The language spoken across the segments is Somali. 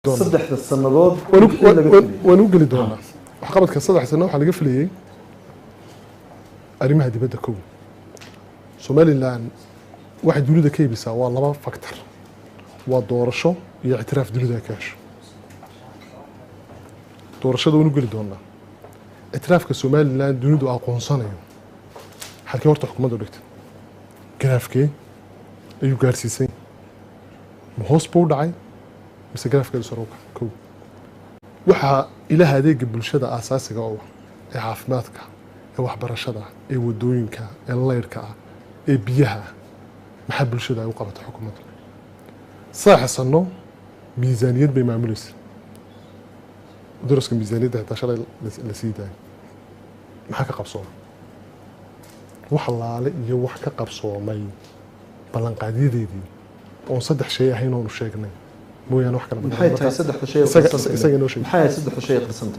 صدح السنوات ونقول دونا وحقبت كصدح سنة وحلقة فليه أريمها دي بدأ كون سومالي الآن واحد دولة كيبسة والله ما فكتر ودورشة يعترف دولة كاش دورشة ده ونقول دونا اعتراف كسومالي الآن دولة أقوى صنعه حركة ورطة حكومة دولت جراف كي أيو جارسيسين مهوس بودعي بس جراف كده سروق كون waxa ilaha adeega bulshada asaasiga oo ah caafimaadka waxbarashada wadooyinka leerka ee biyaha maxaa bulshada ay u qabato xukuumadda saaxsano miisaaniyad bay maamulaysa daraska miisaaniyadda xitaa shalay la siiday maxaa ka qabsoomay wax laale iyo wax ka qabsoomay ballanqaadyadeedii oo saddex shay ahayn oo sheegnay mooyaan wax kale ma maxay tahay saddex shay isaga noo sheegay maxay saddex shay qasanta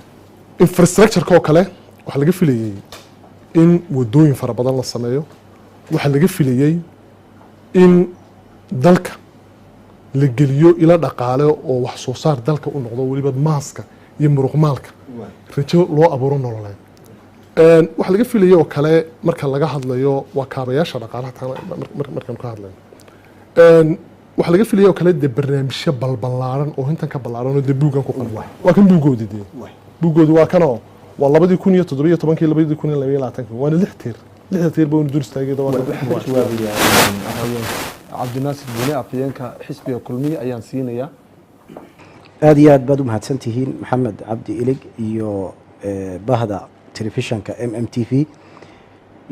infrastructure ko kale waxa laga filayay in wadooyin fara badan la sameeyo waxa laga filayay in dalka la geliyo ila dhaqaale oo wax soo saar dalka u noqdo waliba maaska iyo muruqmaalka rajo loo abuuro nololeed waxa laga filayay oo kale marka laga hadlayo waa kaabayaasha dhaqaalaha markaan ka hadlayno waxa laga filayay oo kale barnaamijyo balbalaaran oo intan ka balaaran oo buugan ku qoran waa kan buugoodii buugoodu waa kanoo waa 2017 2022 waana 6 tiir baa dur istaagay عبد الناصر بني أفيانك حسبي كلمي أيان سينيا aad baad u mahadsantihiin maxamed cabdi ilig iyo bahda telefishanka MMTV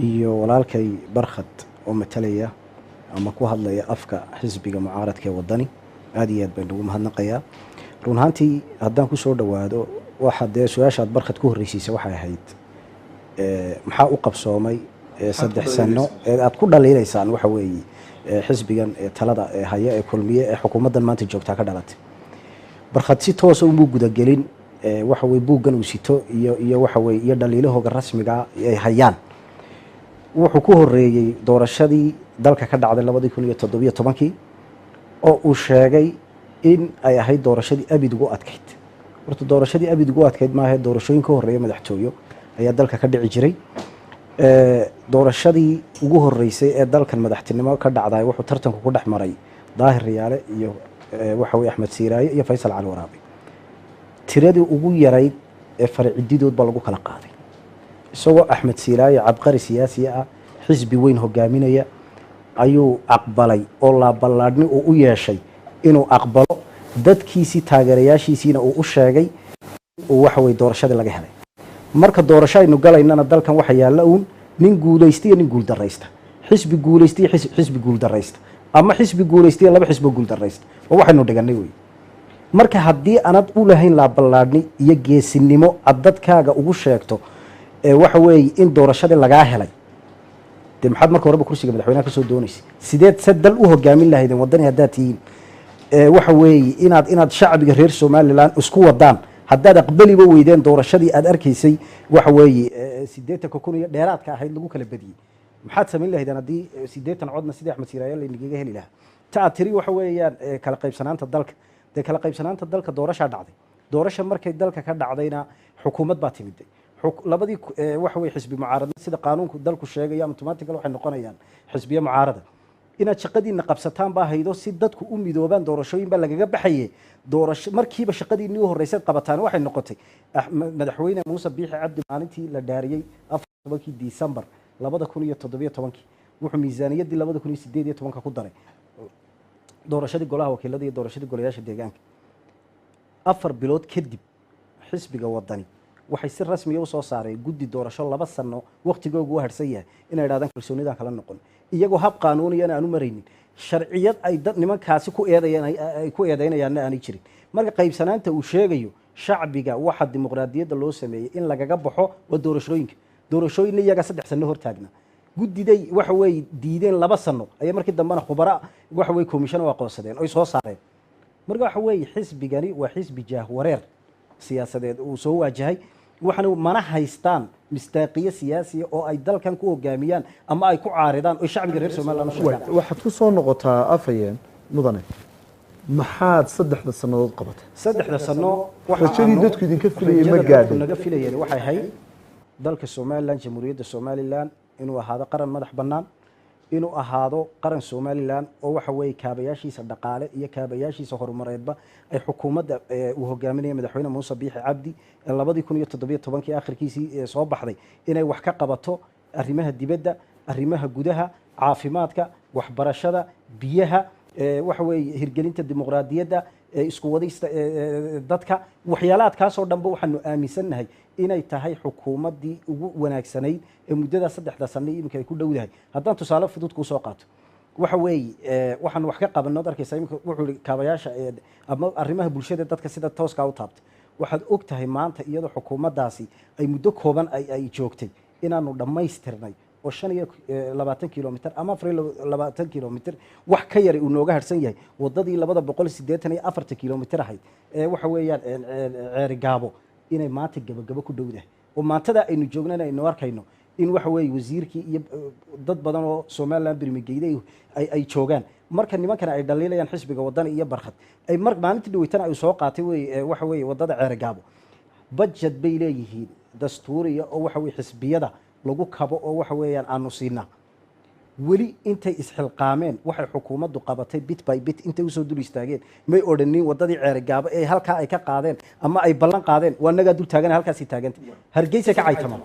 iyo walaalkay barkhad oo matalaya ama ku hadlaya afka xisbiga mucaaradka ee wadani aad baan ugu mahadnaqayaa run ahaantii haddaan ku soo dhawaado waxa dee su'aashaad barkhad ku horreysiisay waxay ahayd maxaa u qabsoomay saddex sano ee aad ku dhaliilaysaan waxa weeye xisbigan talada haya ee kulmiye ee xukuumaddan maanta joogta ka dhalatay barkhad si toos ah uu gudagelin waxa weeye buuggan uu sito iyo waxa weeye iyo dhaliilahooga rasmiga ay hayaan wuxuu ku horeeyay doorashadii dalka ka dhacday 2017 oo uu sheegay in ay ahayd doorashadii abid ugu adkayd horta doorashadii abid ugu adkayd ma ahayd doorashooyin ka horeeyay madaxtooyo ayaa dalka ka dhici jiray doorashadii ugu horeysay ee dalkan madaxtinimo ka dhacday wuxuu tartanku ku dhex maray daahir riyaale iyo waxa weeye axmed siiraaye iyo faysal cali waraabi tiradii ugu yarayd ee farcididood baa lagu kala qaaday isagoo axmed siiraaye cabqari siyaasi ah xisbi weyn hogaaminaya ayuu aqbalay oo la ballaadhni oo u yeeshay inuu aqbalo dadkiisii taageerayaashiisiina uu u sheegay oo waxa weeye doorashada laga helay marka doorasho aynu galaynana dalkan waxa yaala nin guuleystay nin guul dareysta xisbi guuleystay xisbi guul dareysta ama xisbi guuleystay laba xisbi guul dareysta oo waxaynu dhiganay weey marka haddii aanad u lahayn la ballaadhni iyo geesinimo aad dadkaaga ugu sheegto waxa weeye in doorashada laga helay maxaad marka horeba kursiga madaxweynaha ka soo doonaysay sideed sadal u hogaamin lahaydeen wadani hadaatiin waxa weeye inaad shacbiga reer Soomaaliland isku wadaan haddaad aqbaliba weydeen doorashadii aad arkaysay waxa weeye 80 kun iyo dheeraadka ahayd lagu kala badiyay maxaad sameyn lahaydeen haddii 80 codna sidii Axmed Siiraaye la inaga heli lahaa taatiri waxa weeyaan kala qaybsanaanta dalka kala qaybsanaanta dalka doorasho dhacday doorasho markay dalka ka dhacdayna xukuumad baa timiday labadii waxa way xisbi mucaarad sida qaanuunku dalku sheegay automatically waxay noqonayaan xisbiye mucaarada inaad shaqadiina qabsataan baa haydo si dadku u midoobaan doorashooyin baa lagaga baxayay doorasho markiiba shaqadiinii u horeysay qabataan waxay noqotay madaxweyne Muuse Biixi Cabdi maalintii la dhaariyay 4 December 2017 wuxuu miisaaniyaddii 2018 ku daray doorashadii golaha wakiilada iyo doorashadii golayaasha deegaanka 4 bilood kadib xisbiga wadani waxay si rasmi ah u soo saareen guddi doorasho 2 sano waqtigoodu harsan yahay inay raadaan kalsoonida kala noqon iyagoo hab qaanuuni aan u maraynin sharciyad ay dad nimankaasi ku eedeynayaan aan jirin marka qaybsanaanta uu sheegayo shacbiga waxa dimuqraadiyadda loo sameeyay in lagaga baxo waa doorashooyin iyaga 3 sano hor taagna guddiday waxa way diideen 2 sano ay markii dambana khubara waxa way commission oo aqoonsadeen oo soo saareen marka waxa way xisbigani waa xisbi jaahwareer siyaasadeed uu soo waajahay waxana mana haystaan mistaaqiye siyaasi oo ay dalkan ku hogaamiyaan ama ay ku caaridaan oo shacbiga reer Soomaaliland waxaad ku soo noqotaa afayeen mudane maxaad saddexda sannadood qabatay saddexda sano rajadii dadku idinka filayay ma gaadhin naga filayeen waxay ahayd dalka Soomaaliland jamhuuriyadda Soomaaliland inuu ahaado qaran madax bannaan inuu ahaado qaran Soomaaliland oo waxa weeye kaabayaashiisa dhaqaale iyo kaabayaashiisa horumareedba ay xukuumadda uu hogaaminayay madaxweyne Muuse Biixi Cabdi 2017 aakhirkiisii soo baxday inay wax ka qabato arrimaha dibadda arrimaha gudaha caafimaadka waxbarashada biyaha waxa weeye hirgelinta dimuqraadiyadda isku wadista dadka waxyaalaadkaas oo dhanba waxaanu aaminsanahay inay tahay xukuumaddii ugu wanaagsanayd ee muddada saddexda sano iminka ay ku dhowdahay haddaan tusaale fudud ku soo qaato waxa weeye waxaan wax ka qabannood arkaysaa iminka wuxuu yidhi kaabayaasha ama arrimaha bulshada dadka sida tooskaa u taabtay waxaad og tahay maanta iyadoo xukuumaddaasi ay muddo kooban ay joogtay inaanu dhammaystirnay oo 25 kilomitir ama 24 kilomitir wax ka yar uu nooga harsan yahay wadadii 284 kilomitir ahayd ee waxa weeyaan ceeri gaabo inay maanta gabagabo ku dhowdahay oo maantada aynu joognana aynu arkayno in waxa weeye wasiirkii iyo dad badan oo Soomaaliland birmigeyday ay joogaan marka nimankan ay dhaliilayaan xisbiga waddan iyo barxad ay maalintii dhaweytana ay soo qaatay waxa weeye wadada ceeri gaabo budget bay leeyihiin dastuuriya oo waxa weeye xisbiyada lagu kabo oo waxa weeyaan aanu siinaa weli intay isxilqaameen waxay xukuumaddu qabatay bit by bit intay usoo dul istaageen may odhanin wadadii ceeri gaabo ee halkaa ay ka qaadeen ama ay ballan qaadeen waa nagaa dul taagan halkaasii taagantay hargeysa ka caytama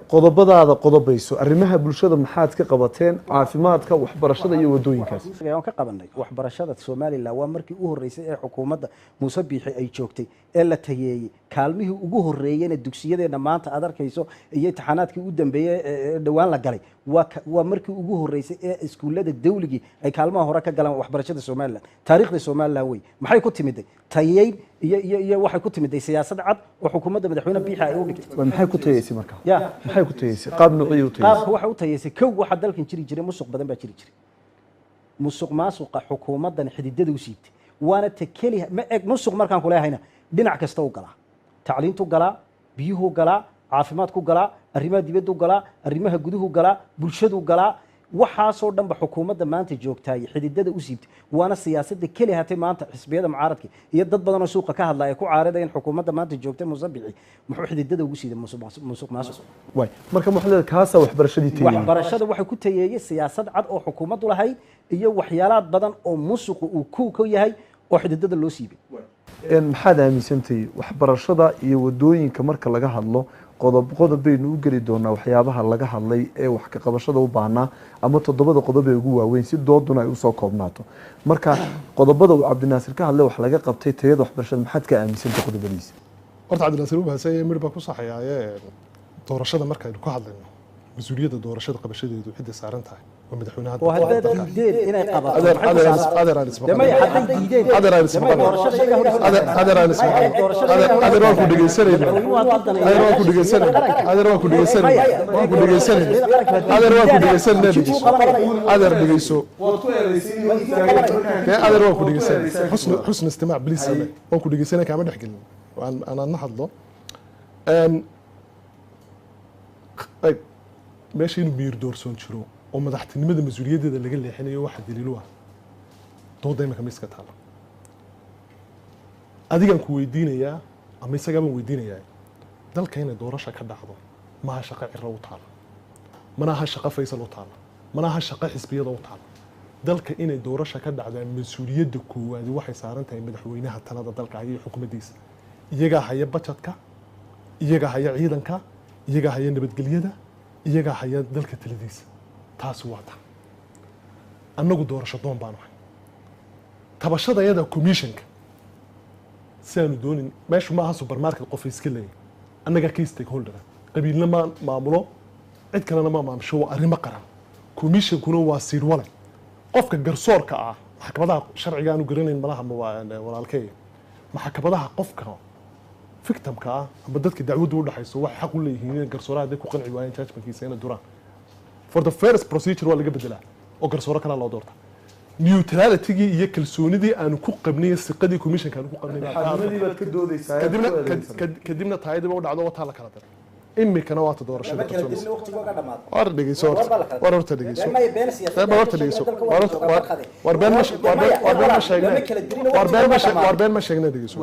qodobadaada qodobayso arrimaha bulshada maxaad ka qabateen caafimaadka waxbarashada iyo wadooyinkaas aan ka qabanay waxbarashada Soomaaliland waa markii ugu horeysay ee xukuumadda Muuse Biixi ay joogtay ee la tayeeyay kaalmihii ugu horeeyayna dugsiyadeena maanta aad arkayso iyo imtixaanaadkii u dambeeyay ee dhawaan la galay waa markii ugu horeysay ee iskuulada dawliga ay kaalmaha hore ka galaan waxbarashada Soomaaliland taariikhda Soomaaliland way maxay ku timiday tayeey iyo waxay ku timiday siyaasad cad oo xukuumadda madaxweyne Biixi ay u dhigtay maxay ku tayeysay marka maxay ku tayeysay qaab nuuciyo tayeysay qaabka waxa u tayeysay kow waxa dalkan jiri jiray musuq badan baa jiri jiray musuq maasuqa xukuumaddan xididada u siibtay waana takeli ma eg musuq markaan ku leehayna dhinac kasta u galaa tacliintu galaa biyuhu galaa caafimaadku galaa arrimaha dibadda u galaa arrimaha guduhu galaa bulshadu galaa waxaasoo dhanba xukuumadda maanta joogtaay xididada u siibtay waana siyaasadda keli hatay maanta xisbiyada mucaaradka iyo dad badan oo suuqa ka hadlaya ay ku caaradayeen xukuumadda maanta joogtay Muuse Biixi muxuu xididada ugu siiday musuq maasuq way marka muxuu kaasa waxbarashadii tayeeyay waxbarashada waxay ku tayeeyay siyaasad cad oo xukuumaddu lahayd iyo waxyaalaad badan oo musuq uu ku yahay oo xididada loo siibay maxaad aaminsantahay waxbarashada iyo wadooyinka marka laga hadlo qodob baynu u geli doonaa waxyaabaha laga hadlay ee wax ka qabashada u baahnaa ama toddobada qodob ee ugu waaweyn si dooduna ay u soo koobnaato marka qodobada uu Cabdinaasir ka hadlay wax laga qabtay tayada waxbarashada maxaad ka aaminsantahay qodobadiisa horta Cabdinaasir uu bahasay midba ku saxayay doorashada marka aynu ka hadlayno mas'uuliyadda doorashada qabashadeedu cid saaran tahay oo madaxweynaha oo hadda diideen inay qabato حسن استماع بليس waan ku dhageysanay kaama dhaxgelin aan hadlo meesha inuu miir doorsoon jiro oo madaxtinimada mas'uuliyadeeda laga leexinayo waxa daliil u ah dooda imika miska taala adigan ku weydiinayaa ama isaga baan weydiinayaa dalka inay doorasho ka dhacdo ma shaqo cirro u taala mana shaqo Faysal u taala mana shaqo xisbiyada u taala dalka inay doorasho ka dhacdo mas'uuliyadda koowaad waxay saaran tahay madaxweynaha talada dalka iyo xukuumaddiisa iyaga haya budgetka iyaga haya ciidanka iyaga haya nabadgelyada iyaga haya dalka taladiisa taas waa ta annagu doorasho doon baan ahay tabashada yada commissionka saanu doonin meeshu ma aha supermarket qof iska leeyahay annaga key stakeholder qabiilna ma maamulo cid kalena ma maamusho waa arrimo qaran commissionkuna waa siir wale qofka garsoorka ah maxkamadaha sharciga aanu garanayn malaha walaalkay maxkamadaha qofka victimka ah ama dadka dacwadu u dhaxayso wax xaq u leeyihiin in garsooraha ay ku qanci waayeen judgmentkiisa inay duraan for the first procedure waa laga bedelaa oo garsoore kale loo doorta neutrality iyo kalsoonidii aanu ku qabnay siqadii commissionka aanu ku qabnay baad ka doodaysaa kadibna taayadaba u dhacdo wata la kala diray imikana waa ta doorashada lama kala qabsanaysa dilin waqtigooga dhamaad war dhegeyso war horta dhegeyso ma been siyaasadda horta dhegeyso war been ma sheegna dhegeyso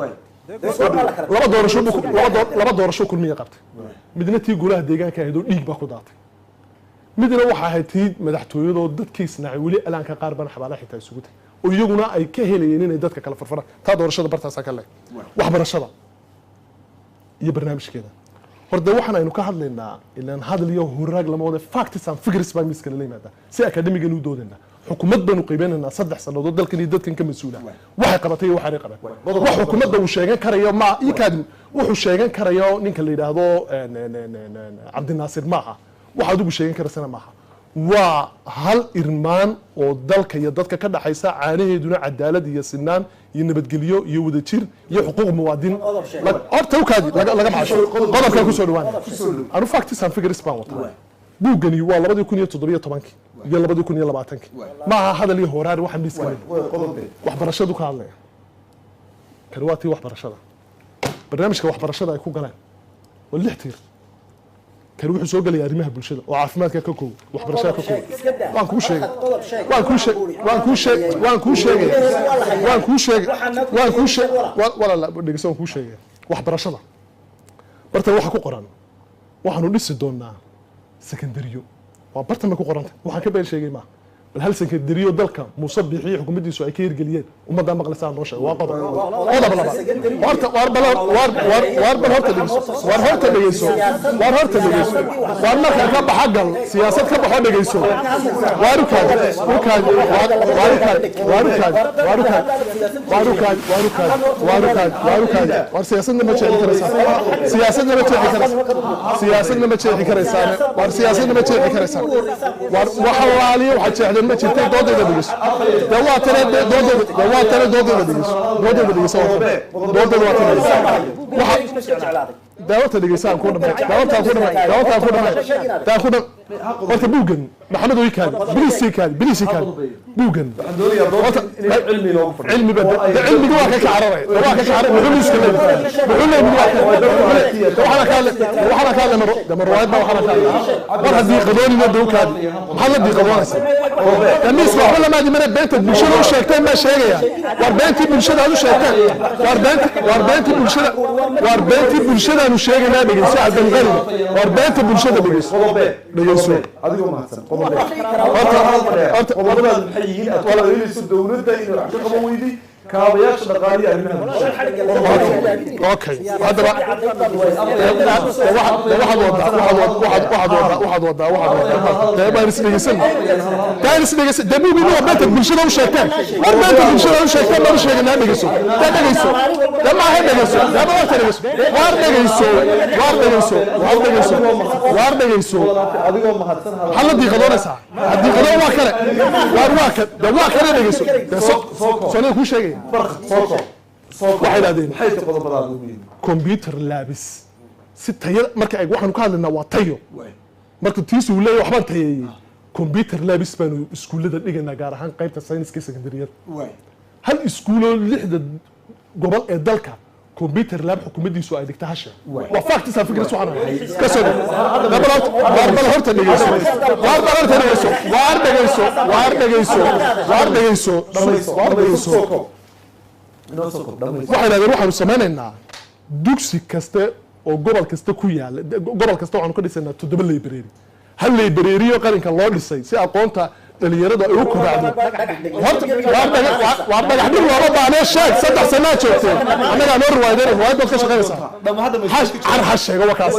laba doorasho kulmiya qabtay midna tii golaha deegaanka ahayd oo dhiig baa ku daatay midna waxa ahayd tii madaxtooyadoo dadkiisnacay weli alaanka qaar baan xabaalaha xitaa isugu tay oo iyaguna ay ka helayeen inay dadka kala farfaraan taa doorashada bartaasaa ka leeg waxbarashada iyo barnaamijkeeda horda waxaan aynu ka hadlaynaa ilaan hadal iyo huraag lama wada facts and figures baa miiska la yimaada si academigan u doodayna xukuumad baanu qaybeynaa 3 sanadood dalkan iyo dadkan ka mas'uula waxay qabatay iyo waxay qabatay wax xukuumadda uu sheegan karayo ma ikaadim wuxuu sheegan karayo ninka la yiraahdo Cabdinaasir maaha waxa adigu sheegan karasana maaha waa hal irmaan oo dalka iyo dadka ka dhaxaysa caanaheeduna cadaalad iyo sinaan iyo nabadgelyo iyo wadajir iyo xuquuq muwaadin horta u kaadi laga maasho qodobka ku soo dhawaan anu facts and figures baan wataa buugani waa 2017 iyo 2020 ma aha hadal iyo horaar waxa miiska waxbarashadu ka hadlaya kan waa tii waxbarashada barnaamijka waxbarashada ay ku galaan waa 6 tiir kan wuxuu soo galay arrimaha bulshada oo caafimaadka ka koob waxbarashada ka koob waan ku sheegay wala la dhigso ku sheegay waxbarashada barta waxa ku qoran waxaanu dhisi doonaa secondary waa barta ma ku qoranta waxaan ka been sheegay ma bal hal secondary dalka Muuse Biixi xukuumaddiisu ay ka hirgeliyeen ummadda maqlaysaa noo sheegay waa qodob horta dhegeyso war marka ka baxagal siyaasad ka baxo dhegeyso war siyaasadna ma jeexi karaysaa war siyaasadna ma jeexi karaysaa waxa walaaliyo waxa jeexday ma jirtay doodeeda dhegeyso waa tare doodeeda dhegeyso دعوتها اللي جيسان كنا دعوتها قلت بوجن محمد ويكاد بليسي كان بوجن علمي بدأ علمي دواك كعربي بقول يسكلم بقول لي وحنا كان لما روايتنا وحنا كان واحد يقضوني ما دوك هذا محل دي قضوني لما يسمع ولا ما دي من بنت بالشده وشيكتين ما شيغيا واربنت بالشده هذو شيكتين واربنت بالشده انو شيغنا دغيسي عدن قلب واربنت بالشده دغيسو adigoo mahadsan qodobada maxay yihiin atwala ilayso dawladda inuu wax ka qaban weyday kaabayaasha dhaqaaliga arrimaha okay hada waxaad isdhegeysan dabuubi waa beenta bulshada u sheegteen war beenta bulshada u sheegteen ma sheegnaa dhegeyso dama ha dhegeyso war dhegeyso adigoo mahadsan haladii qadoonaysa hadii qadoon waa kale dhegeyso soo ku sheegay waxay laadeen computer labis si tayo marka ay waxaan ka hadlaynaa waa tayo marka tiisu leeyahay waxbaan tayeeyay computer labis baan iskuulada dhiganaa gaar ahaan qaybta sayniska secondaryada hal iskuulo 6 gobol ee dalka computer lab xukuumaddiisu ay dhigta hasha waa facts and figures waxaan ka soo bal horta dhegeyso waxay leedahay waxaanu samaynaynaa dugsi kasta oo gobol kasta ku yaala gobol kasta waxaanu ka dhisaynaa 7 library hal library oo qaranka loo dhisay si aqoonta dhalinyarada ay u kobacdo waa dhagax dhig looga baahnee sheeg 3 sano joogtay annaga noo riwaayadeen riwaayad ka shaqaynaysaa har sheego wakaas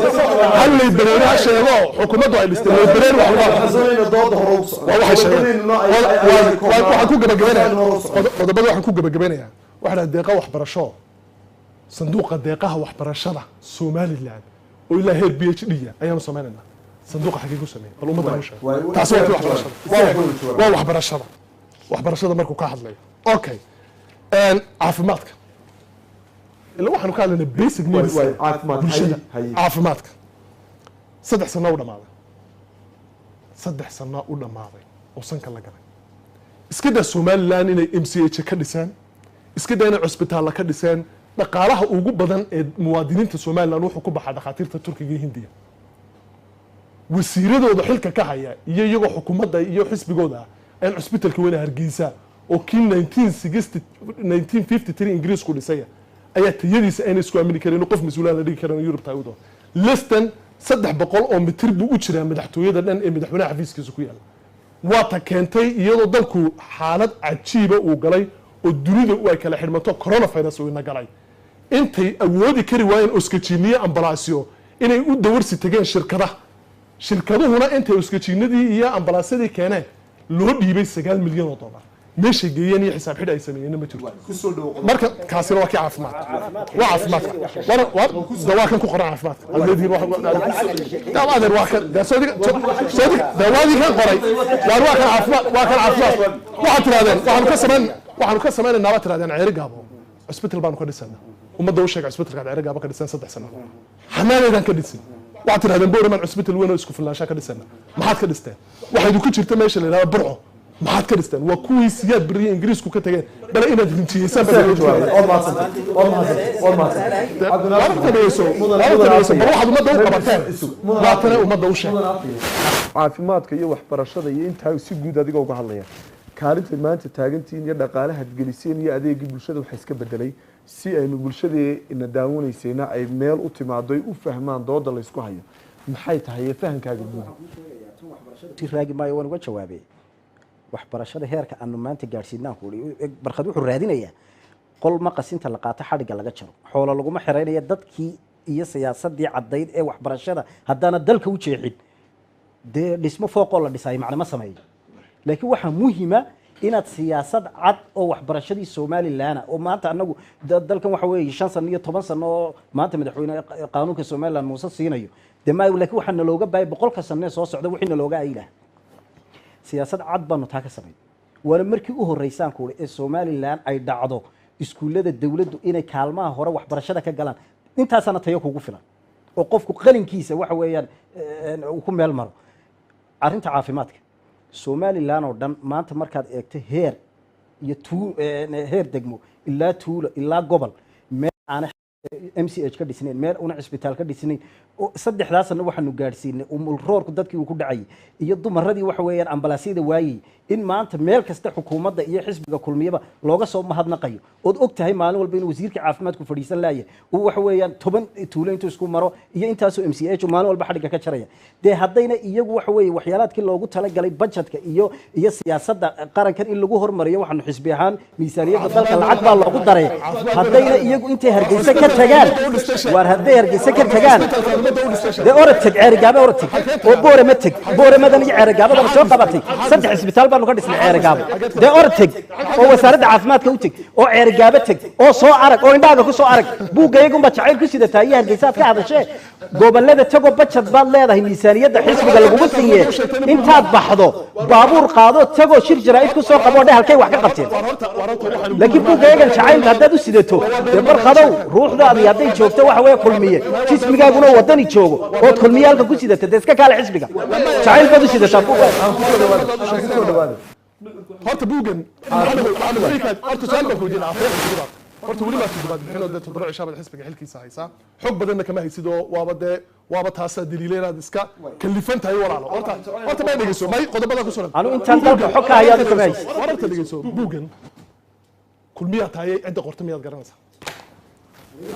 hal library ha sheego xukuumaddu ay dhistay library waxay sheegeen waxaan ku gabagabeynayaa waxaa deeqa waxbarasho sanduuqa deeqaha waxbarashada Soomaaliland oo ilaa heer PhD ayaanu sameeynaa sanduuqa xagee ku sameeyay bal ummadda u sheeg taas waa waxbarashada markuu ka hadlayo okay caafimaadka ila waxaanu ka hadlaynaa basic needs caafimaadka 3 sano u dhamaaday oo sanka la galay iska daa Soomaaliland inay MCH ka dhisaan iska daa inay cusbitaal ka dhisaan dhaqaalaha ugu badan ee muwaadiniinta Soomaaliland wuxuu ku baxaa dhakhaatiirta Turkiga iyo Hindiya wasiiradooda xilka ka haya iyo iyagoo xukuumadda iyo xisbigooda aan cusbitalka weyne Hargeysa oo kii 1953 ingiriisku dhisay ayaa tayadiisa ayna isku aamini karin qof mas'uul la dhigi karin Yurub taawdo listan 300 oo mitir buu u jiraa madaxtooyada dhan ee madaxweynaha xafiiskiisa ku yaala waa ta keentay iyadoo dalku xaalad cajiiba uu galay oo dunida ay kala xidhmato coronavirus uu ina galay intay awoodi kari waayeen oskajiiniye ambalaasyo inay u dawarsi tageen shirkaduhuna intay oskajiinadii iyo ambalaasyadii keeneen loo dhiibay 9 milyan oo dollar meesha geeyeen iyo xisaab xidh ay sameeyeen ma jirto marka kaasina waa ka caafimaad waa caafimaad waa dawaakan ku qoran caafimaad alladii dawaadan waa ka daawadi ka qoray waa kan caafimaad waxaad tiraadeen waxaanu ka sameynaa naba tiraadeen ceeri gaabo hospital baan ku dhisana ummadda u sheegay hospitalka ceeri gaabo ka dhisan 3 sano xanaaneedan ka dhisin waxaad tiraadeen boorman hospital weyn oo isku filnaansha ka dhisana maxaad ka dhisteen waxaad ku jirta meesha la yiraahdo burco maxaad ka dhisteen waa kuwii siyaad bariye ingiriisku ka tageen bal inaad rinjiyeysaan caafimaadka iyo waxbarashada iyo intaa si guud adiga uga hadlaya kaalinta maanta taagantiin iyo dhaqaalaha geliseen iyo adeegii bulshada waxa iska bedelay si aynu bulshadeena daawanaysayna ay meel u timaado ay u fahmaan dooda la isku hayo maxay tahay fahankaaga guud raagi maayo waan uga jawaabay waxbarashada heerka aanu maanta gaarsiinaan ku barqad wuxuu raadinayaa qol ma qasinta la qaato xadhiga laga jaro xoolo laguma xireynayo dadkii iyo siyaasadii cadayd ee waxbarashada hadana dalka u jeexin de dhismo fooqo la dhisay macna sameeyo laakiin waxa muhiima inaad siyaasad cad oo waxbarashadii Soomaaliland oo maanta anagu dalkan waxa weeye 5 sano iyo 10 sano oo maanta madaxweyne qaanuunka Soomaaliland Muuse siinayo demaa laakiin waxa nalooga baay 100 sano soo socda wixii nalooga ayla siyaasad cad baanu taa ka sameeyay wala markii u horeysaan ku ee Soomaaliland ay dhacdo iskuulada dawladdu inay kaalmaha hore waxbarashada ka galaan intaasana tayo kugu filan oo qofku qalinkiisa waxa weeyaan uu ku meel maro arinta caafimaadka Soomaaliland oo dhan maanta markaad eegto heer iyo heer degmo ilaa tuulo ilaa gobol meel aan MCH ka dhisneen meel una isbitaal ka dhisneen oo saddexdaasna waxaanu gaarsiinay roorku dadkii uu ku dhacay iyo dumaradii waxa weeyaan ambalaasiyada waayay in maanta meel kasta xukuumadda iyo xisbiga kulmiyaba looga soo mahadnaqayo oo og tahay maalin walba in wasiirka caafimaadku fadhiisan laayay oo waxa weeyaan 10 tuuleyntu isku maro iyo intaas oo MCH maalin walba xadhiga ka jaraya de hadayna iyagu waxa weeye waxyaalaadkii loogu tala galay budgetka iyo siyaasadda qarankan in lagu hormariyo waxaanu xisbi ahaan miisaaniyadda dalka lacag baa loogu daray hadayna iyagu intay Hargeysa ka tagaan war haday Hargeysa ka tagaan de oratag ceerigaaba oratag oo boore madan iyo ceerigaabada soo qabatay saddex isbitaal baan ka dhisnay ceerigaabo de oratag oo wasaaradda caafimaadka u tag oo ceerigaaba tag oo soo arag oo indhaaga ku soo arag buugaygu ma jacayl ku sidataa iyo Hargeysa ka hadashay gobolada tago budget baad leedahay miisaaniyadda xisbiga lagu siiyay intaad baxdo baabuur qaado tago shir jaraa'id ku soo qabo halkay wax ka qabteen laakiin buugaygan jacayl haddaad u sidato de barqadow ruuxdaadii hadday joogto waxa weeye kulmiye jismigaaguna wadani joogo oo kulmiyaalka ku sidata iska kala xisbiga jacayl baad u sidataa horta buugan horta saalba ku jira horta wali ma tijaabad bixino dad toddoba cishaabad xisbiga xilkiisa haysa xog badanna kama haysid oo waaba taas daliileed iska kalifan tahay walaalo horta ma dhigayso may qodobada ku soo anu intaan dalka xog ka hayaa kama haysid horta dhigayso buugan kulmiya tahay cid qorto miyaad garanaysaa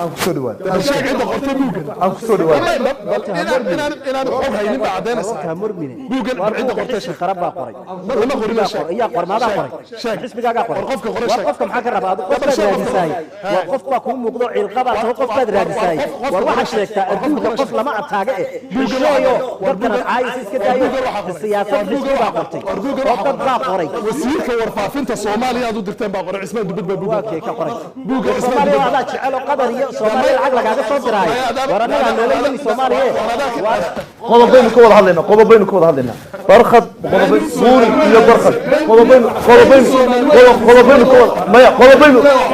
aan ku soo dhawaad cid qorto buugan aan ku soo dhawaad inaan xog haynin ba cadeynaysaa buugan cid qorto shaqo qaraba qoray lama qorin ayaa qormaada qoray xisbigaaga qoray qofka qoray qofka maxaa ka rabaa qofka raadisay waa qofka ku muuqdo cilqaba qofka raadisay war waxa sheegtaa adduunka qof lama ataaga bulshooyo dadkan caayis iska daayo siyaasad xisbiga qortay qofka baa qoray wasiirka warfaafinta Soomaaliya aad u dirteen baa qoray Cismaan Dubad baa buuga ka qoray buuga Soomaaliya wada jecel qadar iyo Soomaaliya lacag lagaaga soo diray waranaga nololeeyay Soomaaliya qodobaynu ka wada hadlayna barkhad qodobaynu suuri iyo barkhad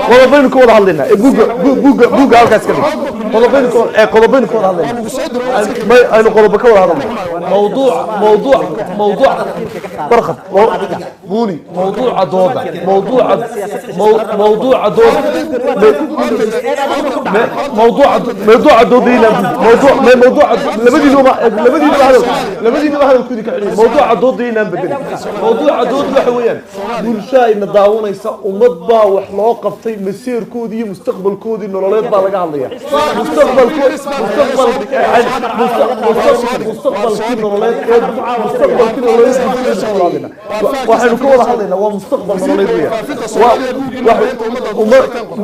qodobaynu ka wada hadlayna buuga halkaas ka dhig qodobaynu ka wada hadlayna aynu qodobo ka wada hadlayna موضوع برخد بوني موضوع دوضة موضوع دوضة موضوع موضوع دوضينا بدل موضوع دود وحويان bulshaa ina daawanaysa ummad baa wax loo qabtay masiirkoodii iyo mustaqbalkoodii nololeed baa laga hadlaya mustaqbalkii nololeed waxaynu ka wada hadlaynaa waa mustaqbal nololeed weeyaan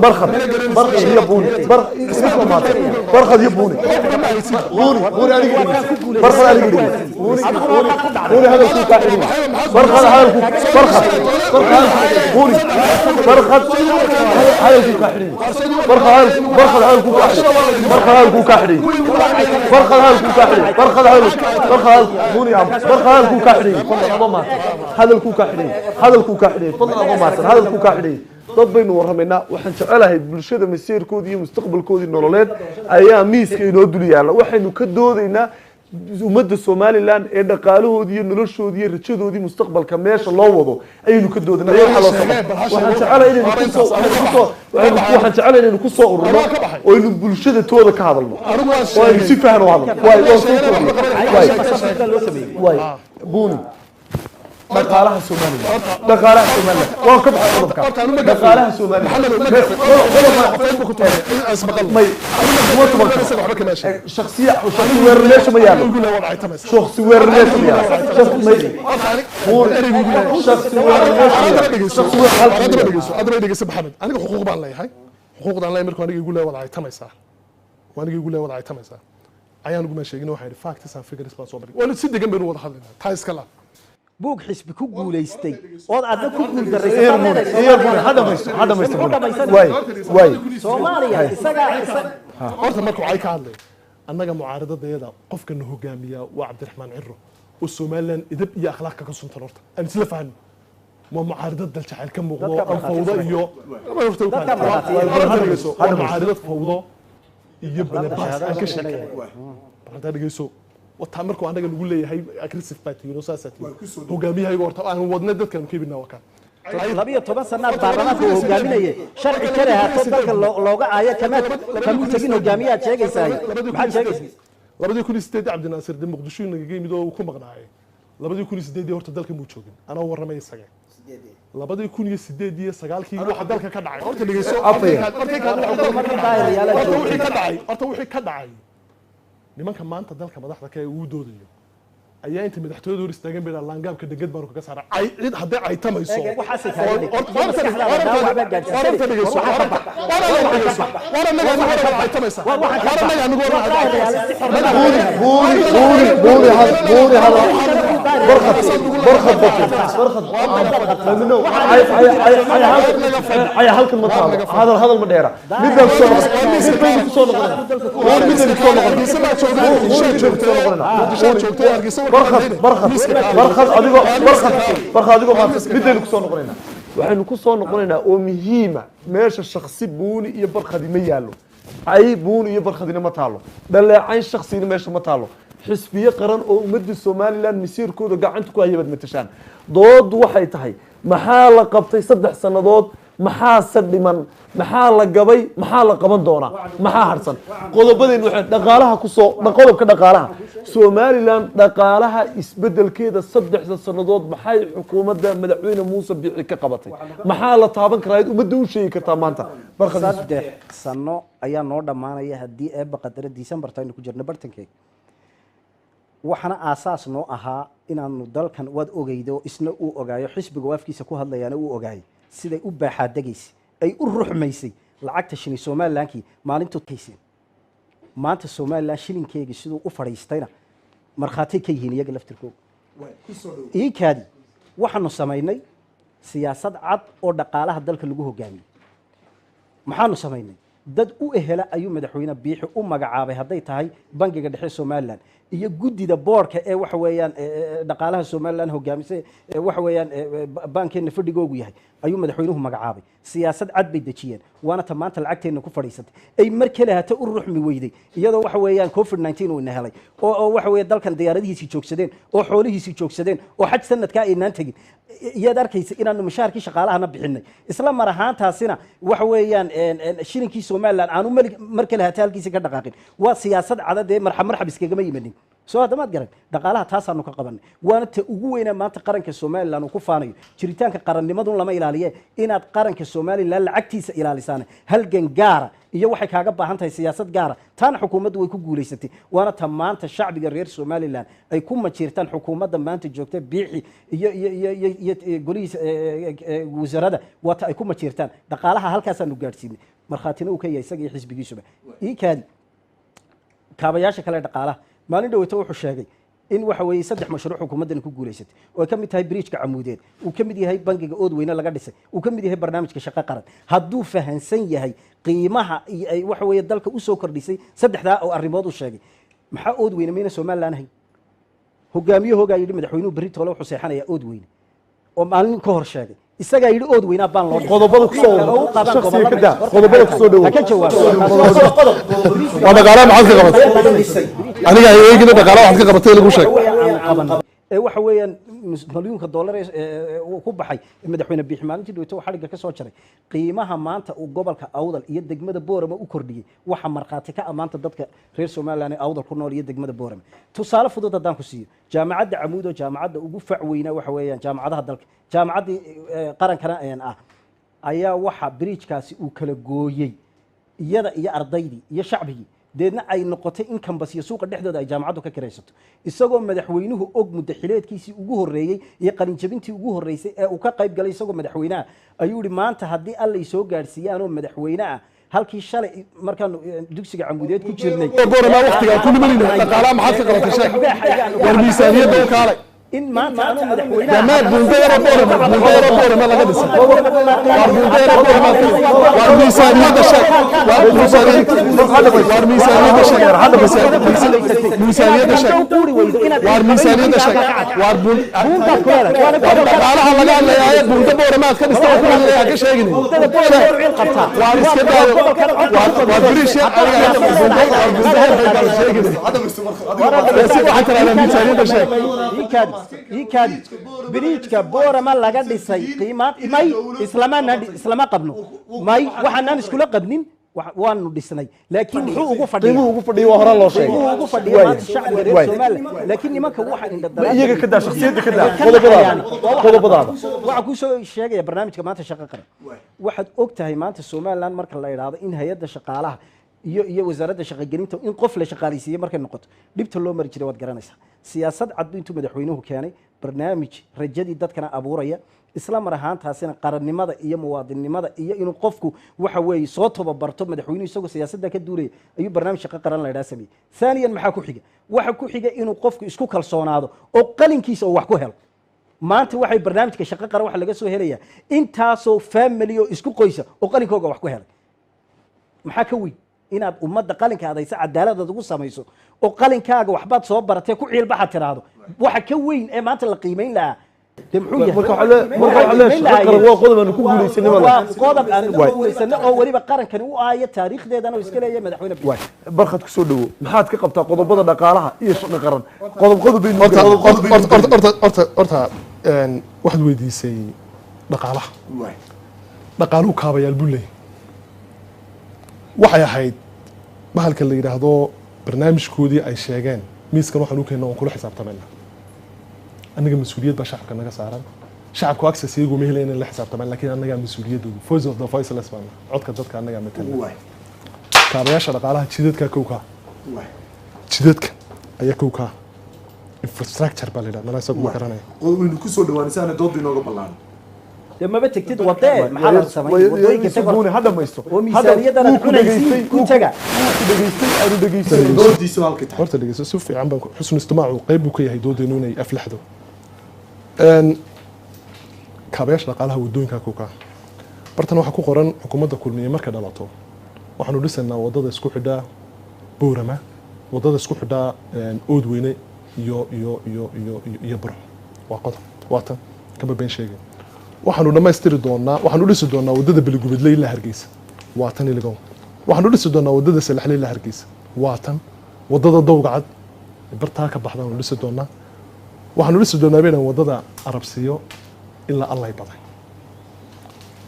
barkhad iyo buuni barkhad iyo buuni aniga barkhad aniga buuni hadalkuu kaa xidhin barkhad hadalkuu بوني برخد هذا كحري برخد هذا كحري بوني عم برخد هذا كحري هذا الكحري هذا الكحري dad baynu warramaynaa waxaan jecelahay bulshada masiirkoodii iyo mustaqbalkoodii nololeed ayaa miiska inoo dul yaala waxaynu ka doodaynaa ummadda Somaliland ee dhaqaalahoodii iyo noloshoodii iyo rajadoodii mustaqbalka meesha loo wado ayaynu ka doodnaa waxaan jecelahay inaynu ku soo ururno oo aynu bulshada tooda ka hadalno oo aynu si fahno hadalno waay buuni dhaqaalaha Somaliland waa ka baxay qodobka dhaqaalaha Somaliland shakhsiya weerarneesh ma yaalo shakhsi weerarneesh ma yaalo aniga xuquuq baan leeyahay xuquuqdan leeyahay markuu aniga igu leeyahay wada ay tamaysaa ayaan ugu ma sheegin waxa yiri facts and figures baan soo maray wala si degan baynu wada hadlaynaa taa iska la buug xisbi ku guuleystay oo aad ku guul daraysay way Soomaaliya isaga horta markuu ay ka hadlay annaga mucaaradadayada qofkan hogaamiya waa Cabdiraxmaan Ciro oo Somaliland idab iyo akhlaaq ka suntan horta aan isla fahmin ma mucaaradad dal jacayl ka muuqdo aan fawdo iyo mucaaradad fawdo iyo balabaas aan ka sheekay waxaan dhageyso wata markuu anaga lagu leeyahay aggressive party iyo society hogaamiyahayga horta aan wadna dadkan keebina wakan 12 sanaad baarlamaanka uu hogaaminayay sharci kale haato dalka looga aayo kamaad tagin hogaamiyaha sheegaysaa maxaa sheegaysaa 2008 Cabdinaasir de Muqdisho naga yimid oo ku maqnaayay 2008 horta dalka muu joogin ana warramay isaga 2008 iyo 9kii waxa dalka ka dhacay horta dhigeyso horta wixii ka dhacay nimanka maanta dalka madaxda ka uu doodayo ayaa inta madaxtooyada hor istaagan bay laangaabka degad baan kaga saaray ay cid haday ay tamayso هذا ما ديره برخد adigoo midaynu kusoo noqonaynaa waxaynu kusoo noqonaynaa oo muhiima meesha shakhsi buuni iyo barkhadi ma yaalo ay buuni iyo barkhadina ma taalo dhaleecayn shakhsina meesha ma taalo xisbiye qaran oo ummadda Somaliland masiirkooda gacanta ku hayay matashaan dood waxay tahay maxaa la qabtay 3 sanadood maxaa sadhiman maxaa la gabay maxaa la qaban doonaa maxaa harsan qodobadeen waxay dhaqaalaha ku soo qodobka dhaqaalaha Somaliland dhaqaalaha isbedelkeeda 3 sanadood maxay xukuumadda madaxweyne Muuse Biixi ka qabatay maxaa la taaban karaa ummadda u sheegi kartaa maanta barqad 3 sano ayaa noo dhamaanaya hadii ay baqadara December tayn ku jirna bartankeega waxana aasaas noo ahaa inaanu dalkan wad ogeydo isna uu ogaayo xisbiga waafkiisa ku hadlayana uu ogaayo siday u baaxaadagaysay ay u ruxmaysay lacagta shini Somalilandkii maalintu kaysay maanta Somaliland shilinkeega sidoo u fariistayna marxaati ka yihiin iyaga laftirkooda iikaadi waxaanu sameeynay siyaasad cad oo dhaqaalaha dalka lagu hogaamiyo maxaanu sameeynay dad u ehela ayuu madaxweyne Biixi u magacaabay haday tahay bangiga dhexe Somaliland iyo gudida boorka ee waxa weeyaan dhaqaalaha Somaliland hogaamisay waxa weeyaan bankeena fadhigoogu yahay ayuu madaxweynuhu magacaabay siyaasad cad bay dejiyeen waana ta maanta lacagteena ku fadhiisatay ay mar kale hata u ruxmi weyday iyadoo waxa weeyaan covid-19 uu ina helay oo waxa weeye dalkan diyaaradihiisii joogsadeen oo xoolihiisii joogsadeen oo xaj sanadkaa aynaan tegin iyaad arkaysa inaanu mushaharkii shaqaalahana bixinay isla mar ahaantaasina waxa weeyaan shilinkii somaliland aanu mar kale hata halkiisa ka dhaqaaqin waa siyaasad cadad ee marxab iskagama yimanin soo hadamaad garan dhaqaalaha taasaanu ka qabanay waana ta ugu weynaa maanta qaranka somaliland uu ku faanayo jiritaanka qarannimadun lama ilaaliye inaad qaranka somaliland lacagtiisa ilaalisaan halgan gaara iyo waxay kaaga baahan tahay siyaasad gaara taana xukuumaddu way ku guulaysatay waana ta maanta shacbiga reer somaliland ay ku majiirtaan xukuumadda maanta joogta biixi iyo golihiisa wasaaradda waa ta ay ku majiirtaan dhaqaalaha halkaasaanu gaadhsiinay markhaatina uu ka yahay isaga iyo xisbigiisuba ii kaadi kaabayaasha kale dhaqaalaha maalin dhaweyta wuxuu sheegay in waxa weeye 3 mashruuc xukuumaddan ku guuleysatay oo ka mid tahay bridge-ka camuudeed uu ka mid yahay bangiga oodweyne laga dhisay uu ka mid yahay barnaamijka shaqo qaran hadduu fahansan yahay qiimaha ay waxa weeye dalka u soo kordhisay saddexdaa oo arrimood u sheegay maxaa oodweyne meena Soomaaliland ahay hogaamiyahooga yidhi madaxweynuhu berri toole wuxuu seexanayaa oodweyne oo maalin ka hor sheegay isagaa yidhi oodweyne baan loo qodobada ku soo shakhsiga ka daa qodobada ku soo dhawow ka jawaab waa dhaqaalaha maxaad ka qabatay aniga ay eegina dhaqaalaha waxaad ka qabatay lagu sheeg waxa weeyaan مليون دولار ku baxay madaxweyne biixi maalintii dhaweyto waxa xariga ka soo jaray qiimaha maanta uu gobolka awdal iyo degmada boorama u kordhiyay waxa marqaati ka amaanta dadka reer Soomaaliland ee awdal ku nool iyo degmada boorama tusaale fudud hadaan ku siiyo jaamacadda camuudo jaamacadda ugu facweyna waxa weeyaan jaamacadaha dalka jaamacadii qarankana ayaa waxa bridge-kaasi uu kala gooyay iyada iyo ardaydii iyo shacbigii deedna ay noqotay in kambas iyo suuqa dhexdooda ay jaamacaddu ka kiraysato isagoo madaxweynuhu og mudaxileedkiisii ugu horeeyay iyo qalin jabintii ugu horeysay ee uu ka qayb galay isagoo madaxweynaha ayuu yiri maanta haddii alla soo gaarsiiyaan oo madaxweynaha halkii shalay markaan dugsiga camuudeed ku jirnay boorama waqtiga ku nimanina dhaqaalaha maxaad ka qabatay sheeg war miisaaniyadda oo kaalay in maanta aanu madaxweynaha dhammaan bulshada boorama laga dhisay war miisaaniyadda sheeg war miisaaniyadda sheeg war miisaaniyadda sheeg war dhaqaalaha laga hadlayaa bulshada boorama ka dhistay oo ka sheegin war iska daayo war biriisha يكاد بريجكا بورما laga dhisay qiimaad may islama qabno may waxaan isku qabnin waanu dhisnay laakiin wuxuu ugu fadhiyo waa hore loo sheegay ugu fadhiyo shacabka reer Soomaaliland laakiin nimanka waxa inda dalay iyaga ka daa shakhsiyadda ka daa qodobadaada waxa ku soo sheegaya barnaamijka maanta shaqo qaran waxaad og tahay maanta Soomaaliland marka la yiraahdo in hay'adda shaqaalaha iyo wasaaradda shaqagelinta in qof la shaqaaleysiiyay markay noqoto dibta loo mari jiray waad garanaysaa siyaasad cad intuu madaxweynuhu keenay barnaamij rajadii dadkana abuuraya isla mar ahaantaasina qarannimada iyo muwaadinimada iyo inuu qofku waxa weeye soo tababarto madaxweynuhu isagoo siyaasadda ka duulay ayuu barnaamij shaqo qaran la yiraahdo sameeyay thaniyan maxaa ku xiga waxa ku xiga inuu qofku isku kalsoonaado oo qalinkiisa uu wax ku helo maanta waxay barnaamijka shaqo qaran waxa laga soo helayaa intaasoo family oo isku qoysa oo qalinkooga wax ku helay maxaa ka weyn inaad ummadda qalinkaada aysa cadaalad ugu samayso oo qalinkaaga waxbaad soo baratay ku ciil baxa tiraado waxa ka weyn ee maanta la qiimeyn lahaa muxuu yahay marka waa qodob aan ku guuleysanay waa qodob aan ku guuleysanay oo waliba qarankani u aaya taariikhdeedana oo iska leeyahay madaxweyne barkhad ku soo dhawo maxaad ka qabtaa qodobada dhaqaalaha iyo shaqo qaran qodob bay horta waxaad weydiisay dhaqaalaha dhaqaaluhu kaabayaal buu leeyahay waxay ahayd bahalka la yiraahdo barnaamijkoodii ay sheegeen miiskan waxaan u keenno oo kula xisaabtamayna anaga mas'uuliyad baa shacabka naga saaran shacabku access iyagu ma helayaan in la xisaabtamaan laakiin anaga mas'uuliyadoodu voice of the voiceless baan codka dadka anaga matala kaabayaasha dhaqaalaha jidadka kowka jidadka ayaa kowka infrastructure baa la yiraahdaa nala isagu ma garanaya qodobeynu ku soo dhawaanaysaa dood inooga ballaan ما بتكتد وطاء محل السماء ودويك تقول هذا ما يستوى ومثالية أنا كنت كنت جا دودي سؤال كتير horta dhegeyso si fiican baan xusn istimaacu qayb uu ka yahay doodaynu inay aflaxdo kaabayaasha dhaqaalaha wadooyinka kuka bartan waxa ku qoran xukuumadda kulmiye marka dhalato waxaanu dhisanaa wadada isku xidha boorama wadada isku xidha oodweyne iyo baro waa qodob waata kama been sheegay waxaanu dhammaystiri doonaa waxaanu dhisi doonaa wadada Beligubadle ilaa Hargeysa waa tan iligow waxaanu dhisi doonaa wadada Salaxle ilaa Hargeysa waa tan wadada Dowgacad bartaa ka baxdaanu dhisi doonaa waxaanu dhisi doonaa beenan wadada Arabsiyo ilaa Allah baday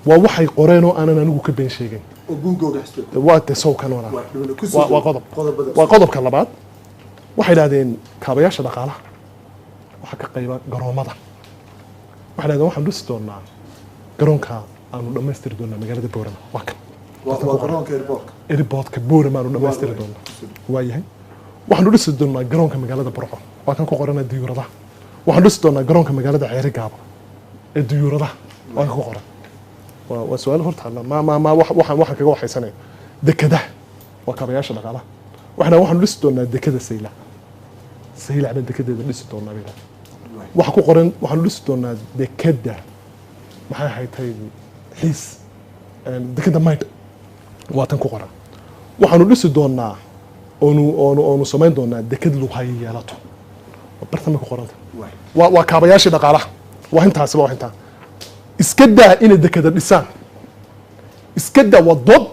waa waxay qoreen oo aanan anigu ka been sheegin oo buugooga xistay waa tasoo kan waa qodobka labaad waxay yiraahdeen kaabayaasha dhaqaalaha waxa ka qayba garoomada waxa yiraahdeen waxaan dhisi doonaa garoonka aanu dhammaystiri doonaa magaalada Boorama waa kan waa garoonka airportka Boorama aanu dhammaystiri doonaa waa yahay waxaan dhisi doonaa garoonka magaalada Burco waa kan ku qoran diyuuradaha waxaan dhisi doonaa garoonka magaalada Ceerigaabo ee diyuuradaha waa kan ku qoran waa su'aal horta ma waxaan kaga waxaysanay dekada waa kaabayaasha dhaqaalaha waxaan dhisi doonaa dekada Saylac baan dekadeeda dhisi doonaa baa waxa ku qoran waxaan dhisi doonaa dekada maxay haytay xiis dekada mayd waa tan ku qoran waxaan dhisi doonaa oonu samayn doonaa dekad Luqay yeelato bartama ku qoranta waa kaabayaasha dhaqaalaha waa intaas waa intaa iska daa in dekada dhisaan iska daa wadod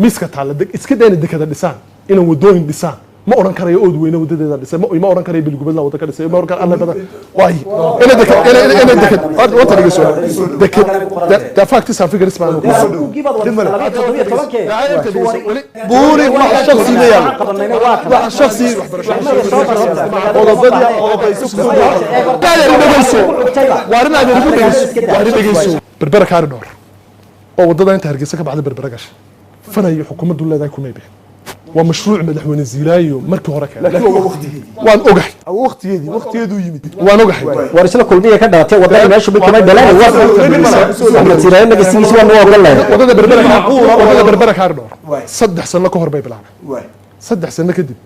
miska taala iska daa in dekada dhisaan in wadooyin dhisaan ma oran karayo ood weyna wadadeeda dhisay ma oran karayo Beligubadle wada ka dhisay ma oran karayo Allah badan waay ina dekada wata dhiga soo dekada fact is figure ismaan buuri wax shakhsi leeyahay wax shakhsi qodobada oo baysu waarina dhegeyso berbera kaari dhor oo wadada inta Hargeysa ka baxda berbera gashay fanayo xukuumaddu leedahay kuma bixin waa mashruuc madaxweyne Ziilaayo markii hore kale waan ogahay waqtigeedu yimid waan ogahay war isla kulmiye ka dhaatay wadada meeshu bay kama dhalaan waa Ziilaayo magasiis waa noo ogolahay wadada berbera kaari dhor 3 sano ka hor bay bilaabay 3 sano kadib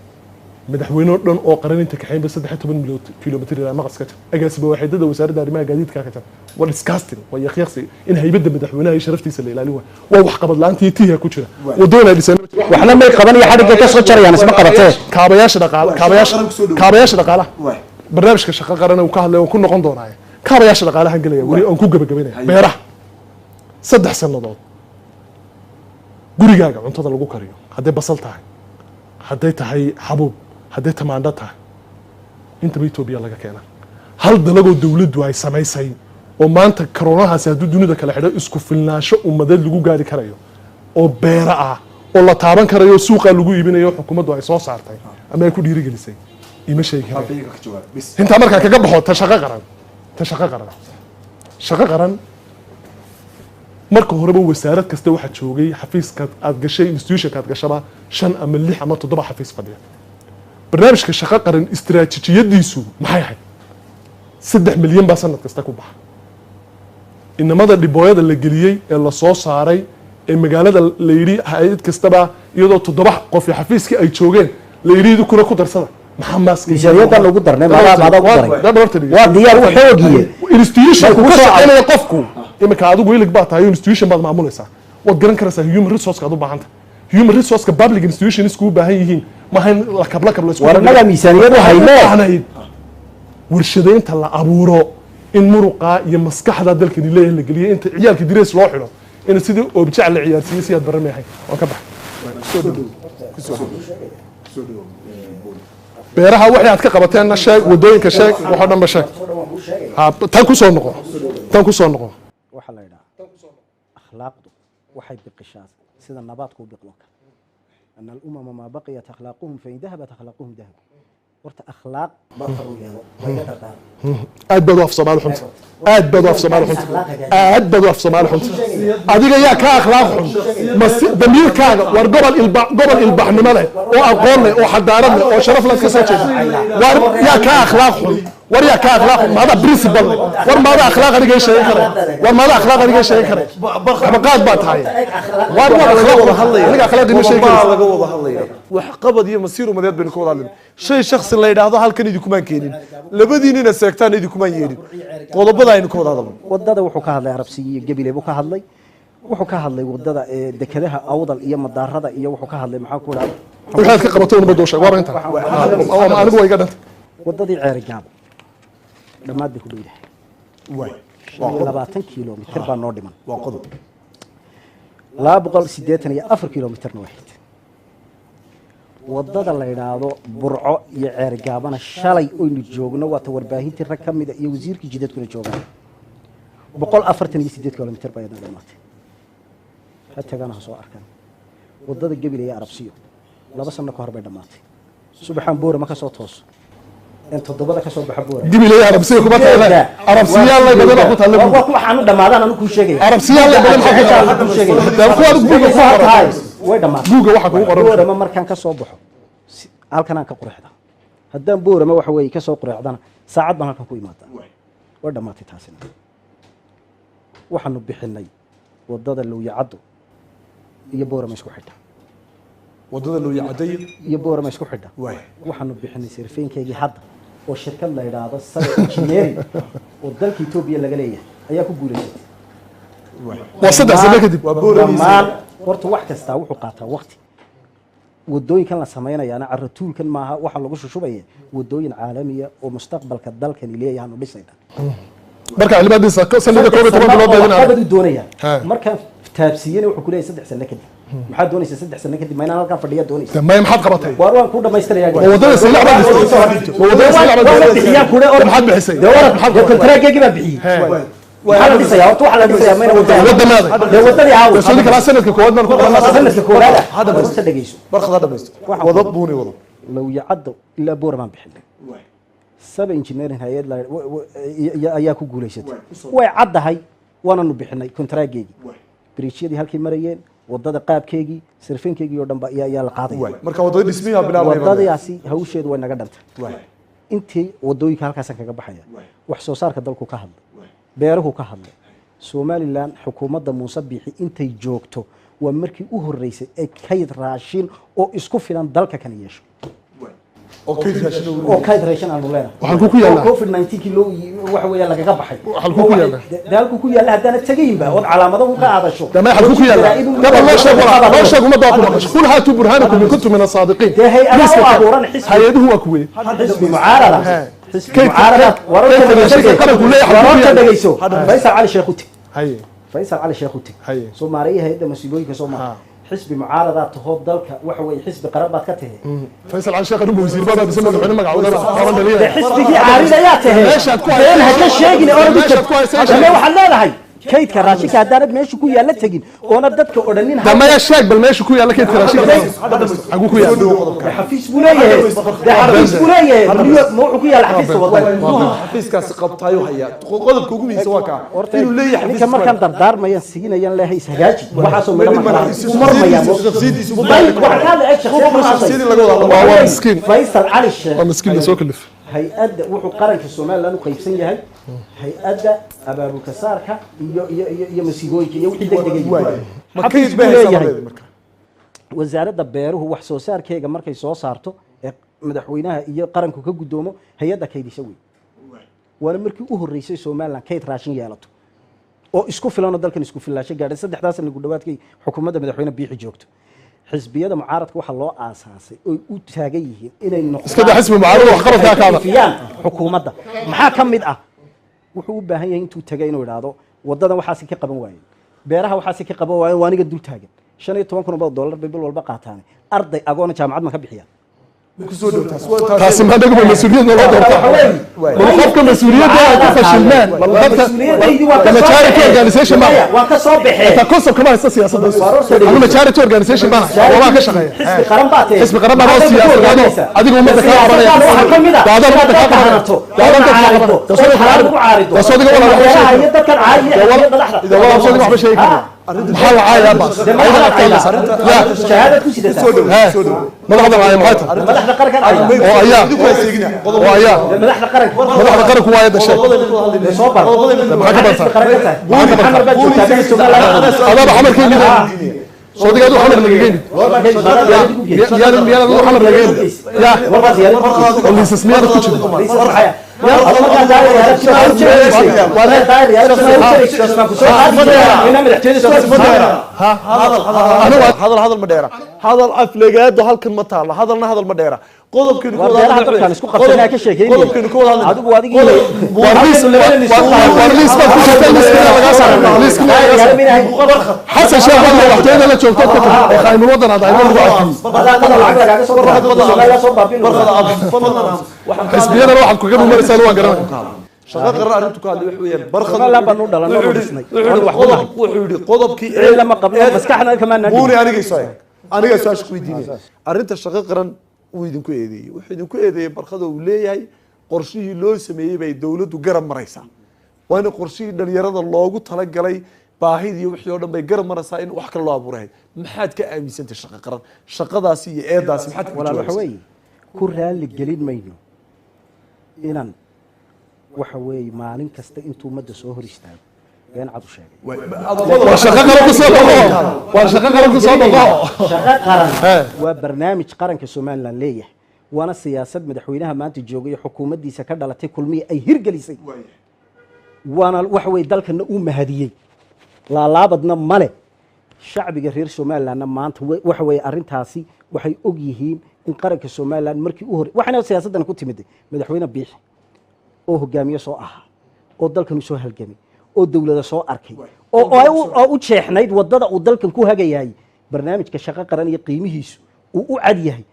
madaxweyne dhan oo qaraninta ka xeynba 13 kilomitir ilaa maqaska agaasiba waxaydada wasaaradda arrimaha gaadiidka ka tan waa disgusting waa yaqiiqsi in haybada madaxweynaha sharaftiisa la ilaaliyo waa wax qabad laantii tiiha ku jira wadoona dhisan waxna may qaban iyo xariga ka soo jarayaan isma qabatee kaabayaasha dhaqaalaha barnaamijka shaqo qaran uu ka hadlay oo ku noqon doonaa kaabayaasha dhaqaalaha galaya wali aan ku gabagabeynaa beeraha 3 sanadood gurigaaga cuntada lagu kariyo haday basal tahay haday tahay xabuub haday tamaandho tahay inta Itoobiya laga keenaa hal dalagoo dawladdu ay samaysay oo maanta koronahaas hadduu dunida kala xidho isku filnaansho ummadeed lagu gaari karayo oo beera ah oo la taaban karayo suuqa lagu iibinayo xukuumaddu ay soo saartay ama ay ku dhiirigelisay ima sheegi karo inta markaa kaga baxo ta shaqo qaran marka horeba wasaarad kasta waxa joogay xafiiska aad gashay institution aad gashaba 5 ama 6 ama 7 xafiis fadhiya barnaamijka shaqo qaran istiraatiijiyadiisu maxay ahayd 3 milyan baa sanad kasta ku baxa inamada dhibooyada la geliyay ee la soo saaray ee magaalada la yiri hay'ad kastaba iyadoo 7 qof xafiiska ay joogeen la yiri kuna ku darsada maxaa maaskii shariicada lagu darnay maada ku daray waa diyaar u xoogiye institution ku shaqeynaya qofku imika adigu wiilig baa tahay institution baad maamulaysaa waad garan karaysaa human resource ka u baahanta human resource ka public institution isku baahan yihiin ma hayn la kabla isku warnaga miisaaniyadu haynaa warshadaynta la abuuro in muruqa iyo maskaxda dalkani leeyahay la galiyo inta ciyaalka direes loo xiro in sidii object la ciyaarsiyo si aad barameehay waan ka beeraha waxay aad ka qabateen sheeg wadooyinka sheeg waxa dhanba sheeg tan ku soo noqo waxa la yiraahdaa akhlaaqdu waxay biqishaa sida nabaadku biqlo an al umma ma baqiyat akhlaquhum fa in dhahabat akhlaquhum dhahab warta akhlaaq baqaru yeelo way dhaqaan aad bad af Soomaali xunta adiga yaa ka akhlaaq xun damiirkaaga war gobol ilbaxnimo leh oo aqoon leh oo xadaarad leh oo sharaf leh ka soo jeeda war yaa ka akhlaaq xun war yaa ka akhlaaq maada principle war maada akhlaaq adiga sheegay kare ama qaad baa tahay war akhlaaq wada hadlaya aniga akhlaaq ma sheegay laga wada hadlaya wax qabad iyo masiir umadeed baynu ka wada hadlay shay shakhsi la yiraahdo halkan idinku maan keenin labadiinina seegtaan idinku maan yeedin qodobada aynu ka wada hadalno wadada wuxuu ka hadlay Arabsiga iyo Gabiley buu ka hadlay wuxuu ka hadlay wadada dekadaha awdal iyo madaarada iyo wuxuu ka hadlay maxaa ku dhaca waxaad ka qabato inuu badoo sheeg waa inta anigu way ga dhantay wadadii Ceerigaabo dhamaad ku dhigay way 25 kilomitir baa noo dhiman waa qodob 284 kilomitirna waa xigta wadada la yiraahdo Burco iyo Ceergaabana shalay oynu joogno waa warbaahintii rag kamid ah iyo wasiirkii jidadkuna joogaan 148 kilomitir bay dhamaatay hatagana soo arkaan wadada Gabiley iyo Arabsiyo 2 sano ka hor bay dhamaatay subaxan boora ma ka soo toos in todobada ka soo baxa boora Gabiley iyo Arabsiyo kuma tahay Arabsiyo la badan ku talay waa waxaan u dhamaadaan anu ku sheegay Arabsiyo la badan ku sheegay kuwa buuga ku qoran way dhamaatay buuga waxa ku qoran boora ma markaan ka soo baxo halkan aan ka qurxda haddaan boora ma waxa weey ka soo qurxdana saacad baan halkan ku imaadaa way dhamaatay taasina waxaanu bixinay wadada Looyacado iyo boora ma isku xidha wadada Looyacado iyo boora ma isku xidha waxaanu bixinay sirfeenkeygii hadda oo shirkad la yiraahdo Sare Engineering oo dalka Itoobiya laga leeyahay ayaa ku guuleysay waa 3 sano kadib waa boora horta wax kasta wuxuu qaataa waqti wadooyinkan la sameeynayaana carratuulkan maaha waxa lagu shushubay wadooyin caalamiya oo mustaqbalka dalkan leeyahay aanu dhisayna marka cilmidiisa sanadka 12 bilood badan aad doonaya marka taabsiiyeen wuxuu ku leeyahay 3 sano kadib maxaa doonaysa 3 sano kadib ma inaan halkan fadhiya doonaysa ma maxaad qabatay waan ku dhameystirayaa wadada silacada bixiyaa kule oo maxaad bixisay maxaad kontraaggeegi baa bixiyay waxaa dhisayaa horta waxaa la dhisayaa mayna wadadii caawa soo kala sanadka koowaad markuu sanadka koowaad hada basta dhageyso barqada dhamaysto wadad buuni wado Looyacado ilaa boora baan bixinay Sare Engineering hay'ad ayaa ku guuleysatay way caddahay waananu bixinay kontraaggeegi biriishadii halkii marayeen wadada qaabkeegi sirfeenkeegi oo dhanba ayaa la qaaday marka wadada dhismiga bilaabay wadadaasi hawsheedu way naga dhantay intii wadooyinka halkaas kaga baxaya wax soo saarka dalku ka hadlay beeruhu ka hadlay Somaliland xukuumadda Muuse Biixi intay joogto waa markii u horeysay ee kayd raashin oo isku filan dalka kan yeesho oo kayd raashin aanu leenahay waxaan ku yaala COVID-19 kilo waxa weeye laga baxay waxaan ku yaala dalku ku yaala hadana tagayinba oo calaamado uu ka aadasho dama waxaan ku yaala daba loo sheego ma daaqo maqash kul haatu burhanakum in kuntum min as-sadiqin hay'aduhu waa kuwee xisbi mucaarada حزب معارضة ورد دقيسو فيصل علي شيخوتي فيصل علي شيخوتي سومارية هيدا مسيبوي كسوما حزب معارضة تهوب دلك وحوي حزب قرابات كته فيصل علي شيخوتي وزير بابا بسمه العلم مقعود حزب عارضة ياته فين هكا الشيء اللي أردت لما وحلا هاي كيد كراشيك هدارد ماشي كويا لا تجين وانا بدك اورنين ما يا شاك بل ماشي كويا لا كيد كراشيك اقول كويا حفيز بولايه ده حفيز بولايه مو كويا الحفيز والله حفيز كاس قبطايو هيا قodobka ugu miisan waa ka inuu leeyahay ninka markan dardaar ma siinayaan leeyahay sagaaji waxa soo marmaya tafsiirtiisu waxa la tafsiiri laga wada waa miskiin Faisal Ali Sheikh waa miskiin soo kalif hay-ad wuxuu qaranka Soomaaliland u qaybsan yahay hay-adda abaabulka saarka iyo masiibooyinka iyo wixii degdegay ma kayd baa marka wasaaradda beeruhu wax soo saarkeega markay soo saarto ee madaxweynaha iyo qaranku ka gudoomo hay-adda kaydisa weyn waana markii u horeysay Soomaaliland kayd raashin yeelato oo isku filan oo dalkan isku filaashay gaadhay 3 sano gudhawaadkii xukuumadda madaxweyne Biixi joogto xisbiyada mucaaradka waxa loo aasaasay oo u taagan yihiin inay noqdaan iska xisbi mucaarad wax qabadka ka fiyaan xukuumadda maxaa kamid ah wuxuu u baahan yahay intuu tagay inuu yiraahdo wadadan waxaas ka qaban waayeen beeraha waxaas ka qaban waayeen waaniga dul taagan $15,000 bil walba qaataan arday agoona jaamacad ma ka bixiyaan ku soo dhowtaas taasi ma dhago mas'uuliyad loo doorto wal qofka mas'uuliyadda ku fashilmaan wal qofka charity organization ma waa ka soo baxay ta kosob kama haysta siyaasadda ama charity organization ma waa ka shaqeeya xisbi qaran baatay xisbi qaran baa siyaasadda adiga umada ka oranaya waxa kamid ah daadada umada ka qaadato daadada ka qaadato soo xalaal ku caarido soo diga wala waxay dadkan caariyo ida wala soo diga waxba sheegi karo maxaa caaya bas لا شهادة كوسيدة مدحنا معايا محيطة مدحنا قرن كان وأياه مدحنا قرن كوايا ده شيء صوبر هذا محمد كيمي صديق هذا محمد مجيني يا محمد مجيني يا اللي استثمار كتشد يا الله ما كان داير يا رب ولا داير يا رب هذا المديرة هذا الأفلقات وهالكن مطالة هذا المديرة qodobkeenu Waa beeraha dadkaan isku qabsanaa ka sheekeynaya. qodobkeenu ka wada hadlay adigu adigii حسن شيخ والله وحدينا لا جوجتك خايم الوطن هذا حسبينا روح كل ما رسالوا قرا shaqo qaran arrintu ka hadlay wuxuu yahay barkhad la banu dhalan oo dhisnay wuxuu yiri qodobkii lama qabno maskaxna kama naadi muuni aniga soo weydiinay arrinta shaqo qaran uu idinku eedeeyay wuxuu idinku eedeeyay barkhad uu leeyahay qorshihii loo sameeyay bay dawladdu garab maraysaa waana qorshihii dhalinyarada loogu talagalay baahidii wixii oo dhan bay garab maraysaa in wax kale loo abuuray maxaad ka aaminsantay shaqo qaran shaqadaasi iyo eedaasi maxaad ku walaal waxa weeye ku raali gelin mayno inaan waxa weeye maalin kasta intuu ummadda soo hor istaago been cad u sheegay وشقق لك صدقه وشقق لك صدقه shaqo qaran waa barnaamij qaranka Soomaaliland leeyahay waana siyaasad madaxweynaha maanta joogay xukuumaddiisa ka dhalatay kulmiye ay hirgelisay waana waxa weeye dalkana uu mahadiyay laalaabadna male shacbiga reer Soomaaliland maanta waxa weeye arintaasi waxay og yihiin in qaranka Soomaaliland markii uu hore waxana siyaasadan ku timid madaxweyne Biixi oo hogaamiye soo ah oo dalkan soo halgamay oo dawladda soo arkay oo u jeexnayd wadada uu dalkan ku hagayay barnaamijka shaqo qaran iyo qiimihiisu uu u cad yahay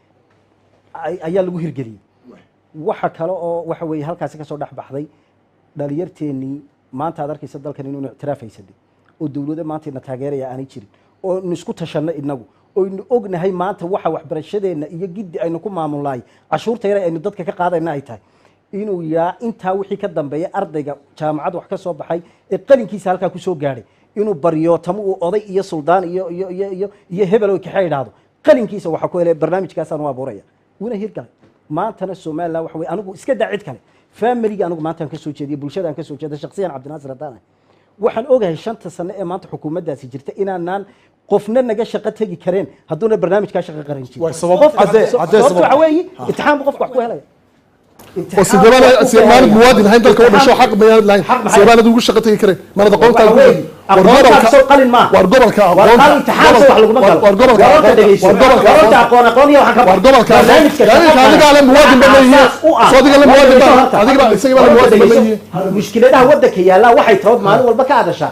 ayaa lagu hirgeliyay waxa kale oo waxa weeye halkaas ka soo dhaxbaxday dhalinyarteennii maanta aad arkaysa dalkan inuu ictiraafaysaday oo dawladda maanta ina taageeraya aanay jirin oo isku tashanno inagu oo inu ognahay maanta waxa waxbarashadeena iyo giddi aynu ku maamulnay cashuurta yar aynu dadka ka qaadayna ay tahay inuu yaa intaa wixii ka dambeeya ardayga jaamacad wax ka soo baxay ee qalinkiisa halka ku soo gaaray inuu baryootamo uu oday iyo suldaan iyo hebel oo ka xeydhaado qalinkiisa waxa ku helay barnaamijkaas aan u abuuraya wuna hirgalay maantana Soomaaliland waxa way anigu iska daacid kale family anigu maanta aan ka soo jeediyo bulshada aan ka soo jeedo shakhsiyan Cabdinaasir Hadaan waxaan ogahay 5 sano ee maanta xukuumaddaasi jirta inaan qofna naga shaqo tagi kareen hadduna barnaamijka shaqo qaran jirin waa sabab cadee waxa weeye imtixaan qofku wax ku helaya وسيدنا سيمان مواد هاي دلك ولا شو حق بيان لاين سيمان دوغ شقتي كره ما ندا قونتا ورغبلك سو قلن ما ورغبلك ورغبلك امتحان صح لو ما قال ورغبلك ورغبلك aqoon iyo waxa ka ورغبلك هذيك على مواد بليه صدق على مواد هذيك اسغي على مواد بليه mushkiladaha wadanka yaala waxay tahay maalin walba ka hadasha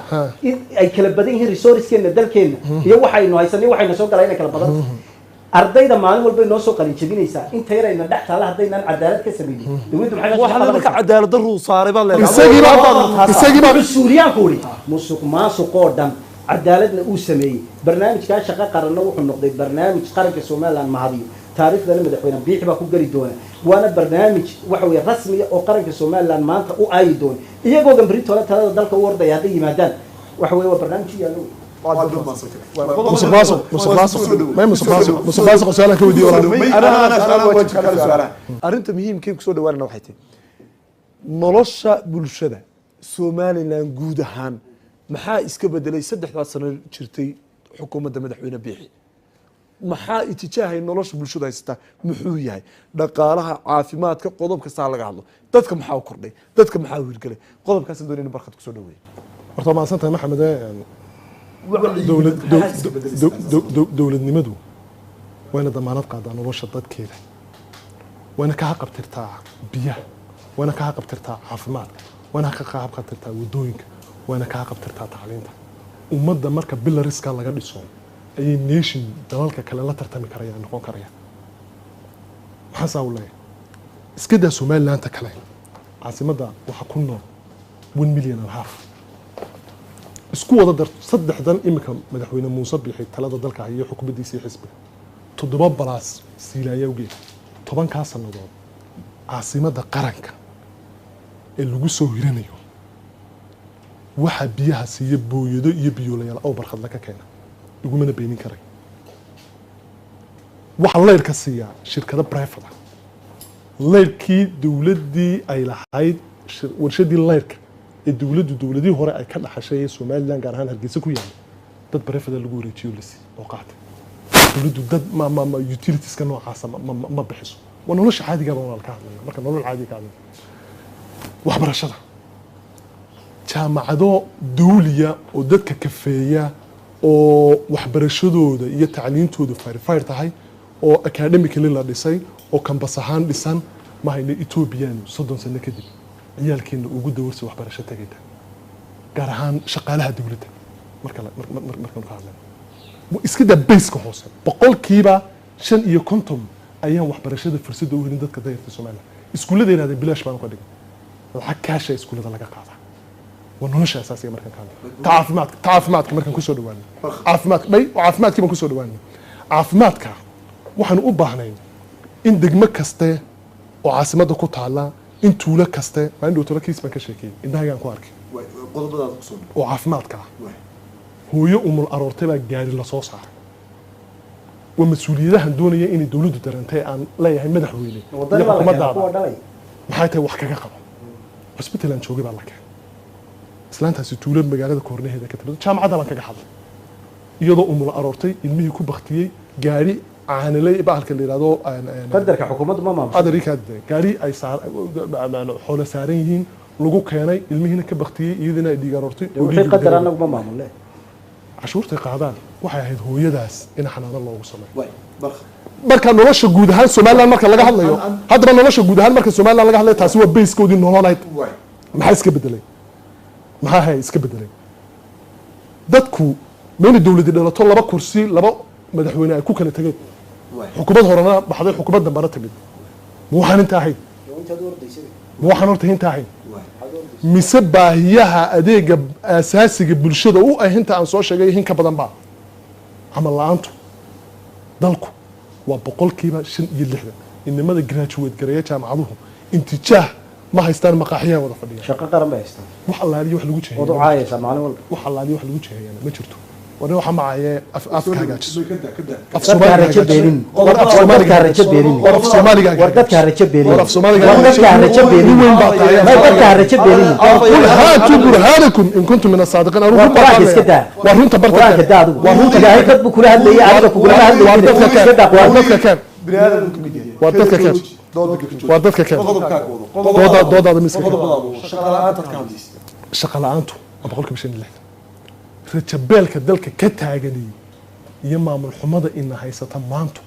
ay kala badan yihiin resources-keena dalkeena iyo waxaynu haysanay waxayna soo galayna kala badan ardayda maalin walba inoo soo qalin jabinaysa inta yarayna dhax taala hadaynan cadaalad ka sameeyay dawladdu maxay waxa la ka cadaalad darro saaray baa leeyahay isagii suuriyan ku wari musuq maasuqoo dhan cadaaladna uu sameeyay barnaamijka shaqo qaranna wuxuu noqday barnaamij qaranka Soomaaliland mahadiyo taariikhda madaxweyne Biixi baa ku gali doona waana barnaamij waxa weeye rasmi ah oo qaranka Soomaaliland maanta u aayi doona iyagoo gambarito talada dalka u wardaya haday yimaadaan waxa weeye waa barnaamij yaalo مسباسق سؤال كودي ولا أنا أنت مهم كيف كسر دوارنا وحيتين نلاشى بلشدة Somaliland جودهان محا إسكبد لي سدح ثلاث سنة شرتي حكومة مدحونا بيحي محا اتجاه نلاشى بلشدة يستا محوية هاي دقالها عافيمات كقضب كسر لك الله تذكر محا وكردي تذكر محا ويرجلي قضب كسر دورين بركة كسر دوي طبعا سنت محمد يعني dowladnimadu wayna damaanad qaadaan nolosha dadkeeda wayna ka qabtirtaa biyaha wayna ka qabtirtaa caafimaadka wayna ka qabtirtaa wadooyinka wayna ka qabtirtaa tacliinta ummadda marka bilariska laga dhiso ay nation dalalka kale la tartami karayaan noqon karayaan maxaa saawlay iska daa Somaliland ta kale caasimadda waxa ku nool 1.5 million isku wada dar saddexdan imika madaxweyne Muuse Biixi talada dalka iyo xukuumaddiisa xisbiga 7 balaas siilaayowgeed 10 ka sanadood caasimadda qaranka ee lagu soo hiranayo waxa biyaha siiya booyado iyo biyoolayaal oo barxad la ka keena igumana beenin karay waxa leerka siiya shirkado private leerkii dawladdii ay lahayd warshadii leerka dawladii hore ay ka dhaxashay Somaliland gaar ahaan Hargeysa ku yaal dad barafada lagu wareejiyo lisi oo qaatay dawladdu dad ma utilities ka noocaas ma bixiso waa nolosha caadiga ah oo ka hadlayo marka nolol caadi ka hadlayo waxbarashada jaamacado dawliya oo dadka kafeeya oo waxbarashadooda iyo tacliintooda verified tahay oo academically la dhisay oo kambas ahaan dhisan ma hayno Ethiopian 30 sano kadib ciyaalkeena ugu dawarsi waxbarasho tagayta gaar ahaan shaqaalaha dawladda marka ka hadlayno iska da base-ka hoose boqolkiiba 55 ayaan waxbarashada fursad u helin dadka dayarta Soomaaliya iskuuladeena hada bilaash baan ka dhigay lacag kaasha iskuulada laga qaadaa ونوشة أساسية مركان كان تعافماتك مركان كسر دواني عافماتك بي وعافماتك من كسر دواني عافماتك وحن أباهنين إن دقمك كسته وعاصمة كوت على إن تولا كسته ما عنده تولا كيس ما كشيكين إن ده هيان كوارك قضب هذا قصون وعافماتك هو يوم الأرورتبا جاري لصوصة ومسؤولية هندونية إن الدولة درنتها عن لا يهم مدح ويلي محايته وحكا قبل بس بتلان شو جبال لك islaantaasi tuulad magaalada koornaheeda ka timid jaamacada baan kaga hadlay iyadoo umul aroortay ilmihii ku baktiyay gaari caanilay baalka la yiraahdo qadarka xukuumaddu ma maamusho qadarika gaari ay xoolo saaran yihiin lagu keenay ilmihiina ka baktiyay iyadina ay dhiig aroortay wixii qadar anagu ma maamulne cashuurta qaadaan waxay ahayd hooyadaas in xanaano loogu sameeyo marka nolosha guud ahaan Soomaaliland marka laga hadlayo hadaba nolosha guud ahaan marka Soomaaliland laga hadlayo taasi waa base-koodii nololeed maxay iska bedelay maxaa hay iska bedelay dadku meel dawladda dhalato laba kursi laba madaxweyne ay ku kala tageen xukuumad horena baxday xukuumad dambana timid waxaan inta ahayn waxaan horta inta ahayn mise baahiyaha adeega asaasiga bulshada u ah inta aan soo sheegay in ka badan ba amal la'aantu dalku waa boqolkiiba 65 inamada graduate gareeya jaamacaduhu intijaah ما هيستان مقاحية ولا فدية شقة قرن بيستان وحلا لي وحلو جهة وضع عايز معنا ولا وحلا لي وحلو جهة يعني ما شرته وانا وح معي أف كهجاج أف سومالي بيرين أف سومالي كهرجة بيرين أف سومالي ورقة كهرجة بيرين أف سومالي كهرجة بيرين وين باطل ما يبقى كهرجة بيرين قل هاتوا برهانكم إن كنتم من الصادقين أروح وراك كده وارون تبرت وراك كده وارون كده هاي كتب كل هذا اللي عارف كل هذا اللي كده وارون كده بنادم كميديا وارون كده وارون كده dood هذا مسك شغال أنتو أبغى لكم شيء نلحق رجبالك دلك كتاجني يمام الحمضة إن هاي ستمانتو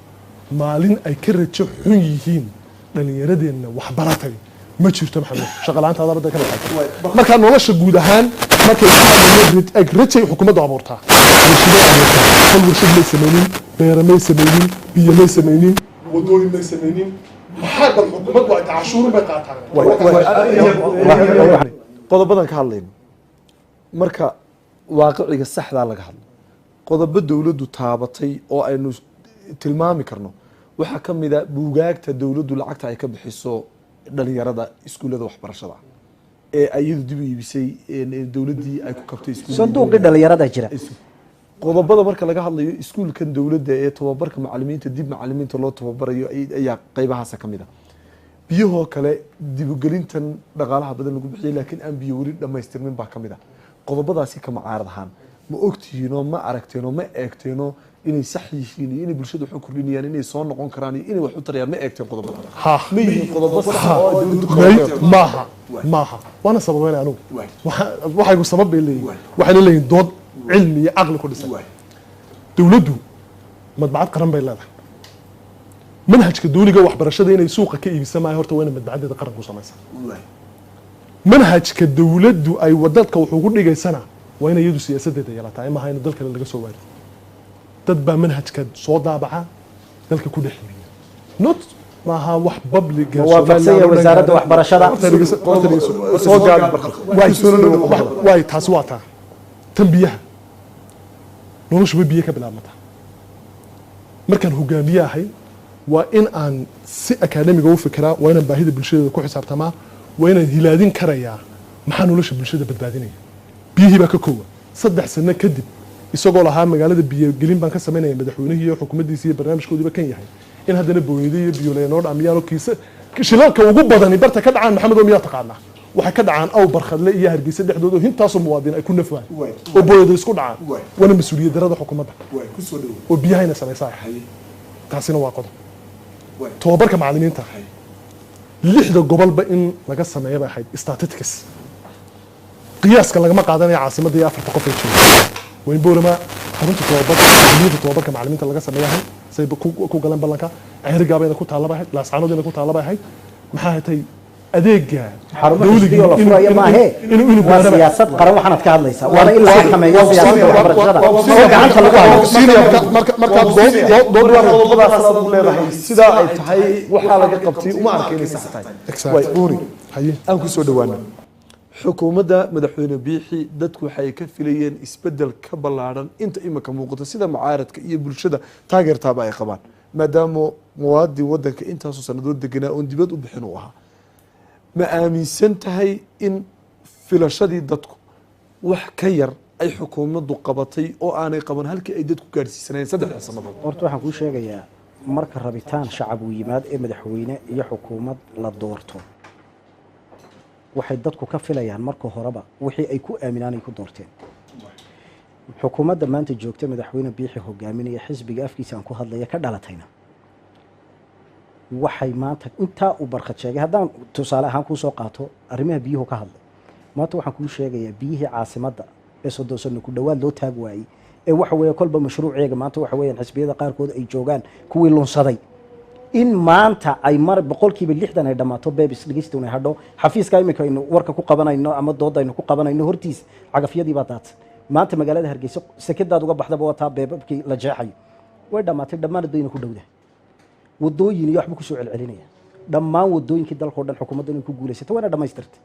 مالين أي كرت حيين لأن يرد إن وحبرتي ما تشوف محمد شغال أنت هذا بدك كذا ما كان والله شجود هان ما كان يرد أجرت شيء حكومة عبورتها كل ورشة ليس مينين بيرمي سمينين بيمي سمينين ودول ما سمينين هذا الحكومات وقت عاشور ما قاطعنا qodobadan ka hadlayno marka waaqiciga saxda laga hadlo qodobo dawladdu taabatay oo aynu tilmaami karno waxa kamid ah buugaagta dawladdu lacagta ay ka bixiso dhalinyarada iskuulada waxbarashada ee ayadu dib u iibisay dawladdii ay ku kabtay iskuulada sanduuqi dhalinyarada jira qodobada marka laga hadlayo iskuulkan dawladda ee tababarka macallimiinta dib macallimiinta loo tababarayo ayaa qaybahaas kamid ah biyahoo kale dibugelintan dhaqaalaha badan lagu bixiyay laakiin aan biyo weli dhammaystirmin baa kamid ah qodobadaasi kama caarad ahaan ma ogtihiin oo ma aragteen oo ma eegteen oo inay sax yihiin iyo inay bulshada wax u kordhinayaan inay soo noqon karaan iyo inay wax u tarayaan ma eegteen qodobada ma yihiin qodobo sax oo dawladdu maaha waana sababeyn anigu waxaygu sabab bay leeyihiin waxayna leeyihiin dood cilmi iyo caqli ku dhisan dawladdu madbacad qaran bay leedahay منهجك الدولي جو وحبرشة إنه يسوق كي يسمع هرت وين متبعد هذا قرن قصة منهجك الدولة دو أي ودتك وحقول لي جاي سنة وين يدو سياسة ده يلا تعي ما هاي ندلك اللي جسوا وارد تتبع منهجك صودا بقى دلك كل حين نوت ما ها وح ببليك وفرسية وزارة وحبرشة صوت قاعد واي تحسواتا تنبيه نورش ببيه كبلامتها مركن هجامية هاي وإن أن سي أكاديمي جو فكرة وإن باهيد بالشدة كوح سبتما وإن هلادين كريا ما حنولش بالشدة بالبادينية بيه بقى كوة صدق سنة كذب يسوقوا لها مقالة بيه قلين بانك سمينا مدحونه هي حكومة دي سي برنامج كودي بكين يحي إن هذا نبويدي بيولينور عميالو كيس شلال كوجود بدني برتا كد عن محمد وميا تقعنا وحكد عن أو برخد لا إياه هرجيس ده حدوده هن تاسو موادين يكون نفوان وبويد يسكون عن وأنا مسؤولية درا حكومة وبيها هنا سنة صح تحسين واقع توبرك معلمين تاعي لحد قبل بإن لقى السماء بقى حيد استاتيكس قياس كان لقى ما قاعدين عاصمة دي أفرق قفل شيء وين بورما حرمت توبرك معلمين معلمين لقى السماء هاي say ku galeen ballanka ceerigaabeyna ku taalla bay ahayd laascaanoodina ku taalla bay ahayd maxaa hatay adeega xarumaha xisbiga la furaya maahe waa siyaasad qaran waxaad ka hadlaysaa waana in la xakameeyo siyaasadda waxbarashada oo gacanta lagu hayo markaad dood qodobadaas aad leedahay sidaa ay tahay waxaa laga qabtay uma arkaynay sax tahay way buuri aan ku soo dhawaana xukuumadda madaxweyne biixi dadku waxay ka filayeen isbedel ka ballaaran inta imika muuqata sida mucaaradka iyo bulshada taageertaaba ay qabaan maadaama muwaadin wadanka intaasoo sanadood deganaa oon dibad u bixin u ahaa ma aaminsan tahay in filashadii dadku wax ka yar ay xukuumaddu qabatay oo aanay qaban halkii ay dadku gaadhsiisanayeen 3 sanadood horta waxaan kuu sheegayaa marka rabitaan shacab uu yimaad ee madaxweyne iyo xukuumad la doorto waxay dadku ka filayaan marka horeba wixii ay ku aaminaan ay ku doorteen xukuumadda maanta joogta madaxweyne biixi hogaaminaya xisbiga afkiisa aan ku hadlaya ka dhalatayna waxay maanta intaa u barqad sheegay haddaan tusaale ahaan kuu soo qaato arrimaha biyuhu ka hadlay maanta waxaan kuu sheegayaa biyihii caasimadda ee 30 sano ku dhowaad loo taag waayey ee waxa weeye kolba mashruuceega maanta waxa weeyaan xisbiyada qaarkood ay joogaan kuwii lunsaday in maanta ay mar 60% ay dhamaato beebis dhigistuna hadho xafiiska imika aynu warka ku qabanayno ama dood aynu ku qabanayno hortiis cagafyadii baa daadsan maanta magaalada Hargeysa sakidaad uga baxdaba waa taa beebabkii la jeexayo way dhamaatay dhammaan dadweyne ku dhowdahay wadooyin iyo waxba ku soo celcelinaya dhammaan wadooyinkii dalka oo dhan xukuumaddu inay ku guuleysatay waana dhamaystirtay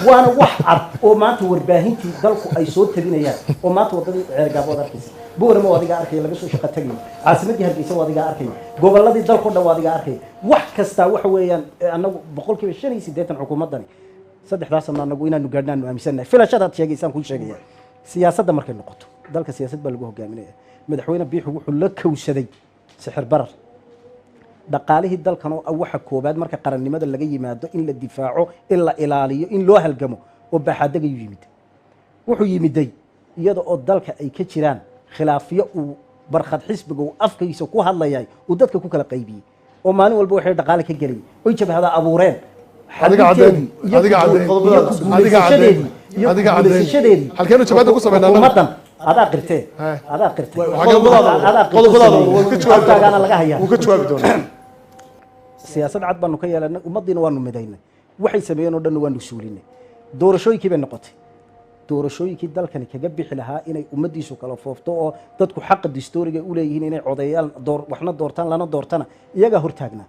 waana wax cad oo maanta warbaahintii dalku ay soo tabinayaan oo maanta wadadii ceergaabo arkaysa boorama wadiga arkay laga soo shaqo tagay caasimadii Hargeysa wadiga arkay goboladii dalka oo dhan wadiga arkay wax kasta waxa weeyaan anagu 85% xukuumaddani saddexdaas sana anagu inaanu gaadhnaanu aaminsanahay filashadaad sheegaysaan ku sheegaya siyaasadda markay noqoto dalka siyaasad baa lagu hogaaminaya madaxweyne biixi wuxuu la kowsaday sixir barar dhaqaalihii dalkan oo waxa koobaad marka qarannimada laga yimaado in la difaaco in la ilaaliyo in loo halgamo oo baaxadaga yimid wuxuu yimiday iyada oo dalka ay ka jiraan khilaafiyo uu barkhad xisbiga uu afkiisa ku hadlayay uu dadka ku kala qaybiyay oo maalin walba waxay dhaqaale ka galay oo jabhada abuureen adiga cadeyn halkeenu jabhada ku sameynaa adaa qirtee qodobadaana laga hayaa uu ka jawaabi doonaa siyaasad cad baanu ka yeelanay ummadiina waanu midaynay waxay sameeyeen oo dhan waanu suulinay doorashooyinkii bay noqotay doorashooyinkii dalkani kaga bixi lahaa inay ummadiisu kala foofto oo dadku xaq dastuuriga u leeyihiin inay codeeyaan waxna doortaan lana doortana iyaga hortaagnaa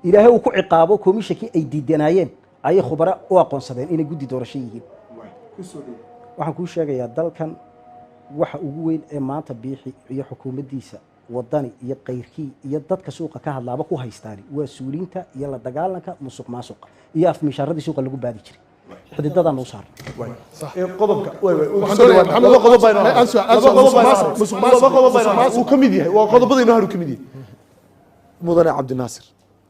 ilaahay uu ku ciqaabo komishinkii ay diidanayeen ayay khubara u aqoonsadeen inay guddi doorasho yihiin waxaan kuu sheegayaa dalkan waxa ugu weyn ee maanta biixi iyo xukuumaddiisa wadani iyo qayrkii iyo dadka suuqa ka hadlaaba ku haystaan waa suulinta iyo la dagaalanka musuqmaasuqa iyo afmisharadii suuqa lagu baadi jiray xididadaan u saarnay qodobka uu ka mid yahay waa qodobadaynu haru ka mid yahay mudane cabdinaasir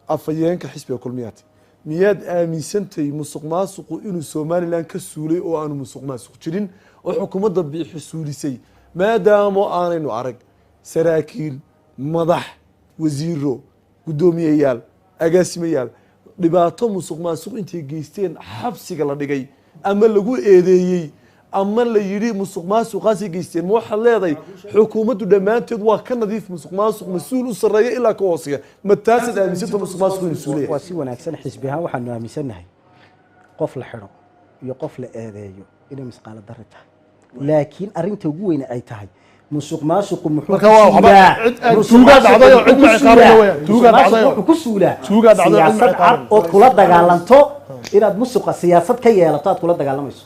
afayeenka xisbiga kulmiyaati miyaad aaminsantahay musuqmaasuqu inuu Soomaaliland ka suulay oo aanu musuqmaasuq jirin oo xukuumadda biixi suulisay maadaama aanaynu arag saraakiil madax wasiiro gudoomiyayaal agaasimayaal dhibaato musuqmaasuq intay geysteen xabsiga la dhigay ama lagu eedeeyay ama la yiri musuqmaasuqaasi geysteen ma waxa leedahay xukuumaddu dhamaanteed waa ka nadiif musuqmaasuq mas'uul u sareeya ilaa ka hooseeya ma taasad aaminsanta musuqmaasuq inuu suulay waa si wanaagsan xisbi ahaan waxaanu aaminsanahay qof la xiro iyo qof la eedeeyo inay misqaala darro tahay laakiin arrinta ugu weyn ay tahay musuqmaasuqu muxuu ku suulaa siyaasad cad ood kula dagaalanto inaad musuqa siyaasad ka yeelato aad kula dagaalamayso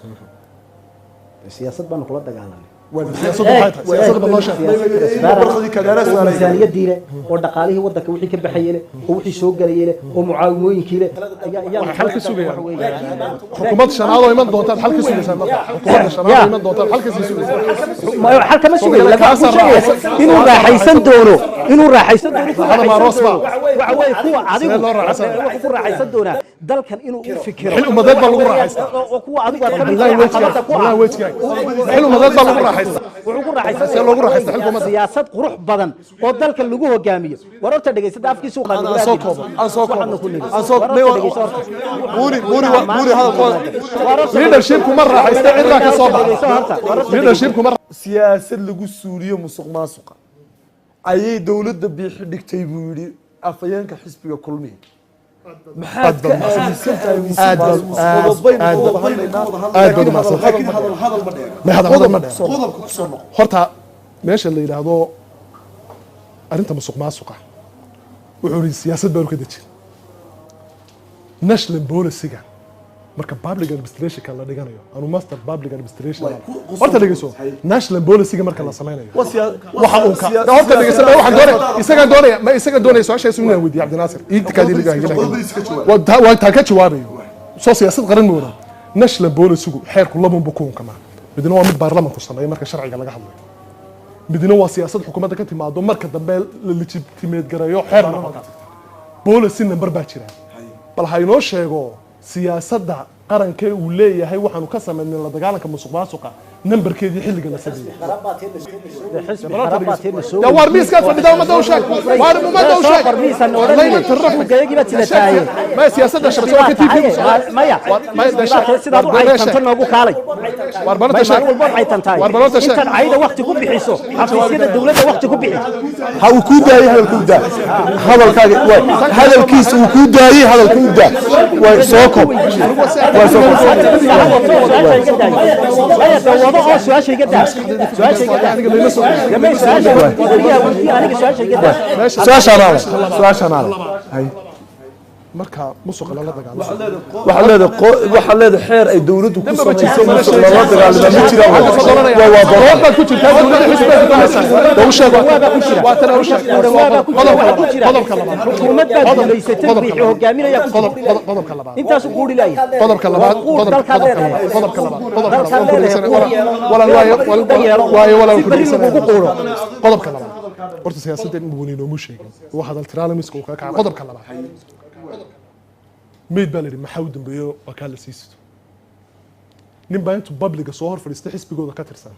siyaasad baanu kula dagaalanay miisaaniyadii leh oo dhaqaalihii wadanka wixii ka baxayay leh oo wixii soo galayay leh oo mucaawimooyinkii leh ayaa xal ka sugaya xukuumadda shanaad oo iman doontaan xal ka sugaysaa marka xukuumadda shanaad oo iman doontaan xal ka sugaysaa xal kama sugayo laga sheegay inuu raaxaysan doono waxa way kuwa adigu ku raaxaysan doona dalkan inuu u fikiro xil umadeed baa lagu raaxaystaa oo kuwa adigu aad xil umadeed baa lagu raaxaystaa wuxuu ku raaxaysan siyaasad qurux badan oo dalka lagu hogaamiyo wararta dhageysada afkiisu siyaasad lagu suuliyo musuqmaasuqa ayay dowladda biixi dhigtay buu yidhi afayeenka xisbiga kulmiye maxaad ka aaminsan tahay horta meesha la yidhaahdo arrinta musuqmaasuqa wuxuu yidhi siyaasad baanu ka dejin national policyga marka public administrationka la dhiganayo anu master public administration horta dhegeyso national policyga marka la sameynayo waxa uu ka horta dhegeyso waxaan doonaya ma isaga doonaya su'aashaas inuu weydiiyo Cabdinaasir intikadii laga hagilay waa taa ka jawaabayo soo siyaasad qaran mooda national policygu xeerku laba bukuun kama midna waa mid baarlamaanku sameeyo marka sharciga laga hadlayo midna waa siyaasad xukuumadda ka timaado marka dambe la legitimiate gareeyo xeer noqota policy number baa jira bal ha inoo sheego siyaasadda qaranka uu leeyahay waxaanu ka sameynay la dagaalanka musuqmaasuqa nambarkeedii xilliga la sameeyay ya war miiska fadhida ma dawshay war ma dawshay layma taraf gayagiba tilataay ma siyaasadda shabakada ka TV maya sidaad u caytantan ugu kaalay war barata shay ay tantaay war barata shay inta ayda waqti ku bixiso xafiisyada dawladda waqti ku bixi ha uu ku daayay hadalkaaga hadalkiisa uu ku daayay hadalka uu daa way soo kob marka musuq la dagaalamo waxa leedahay xeer ay dawladdu ku sameeyay musuq la dagaalamo ma jira waa doorba ku jirta dawladda xisbiga ku haysan dawshaga waa tan qodobka labaad xukuumadda duleysatay wixii hogaaminaya qodobka labaad intaas uu guuri laayay qodobka labaad qodobka labaad horta siyaasadda in buunino mu sheegin waxa dal tiraale miska uu ka kacay qodobka labaad ميد بالري محاود بيو وكالة سيستو نبى أنتو بابليك صور فلسطين حسب جودة كترسان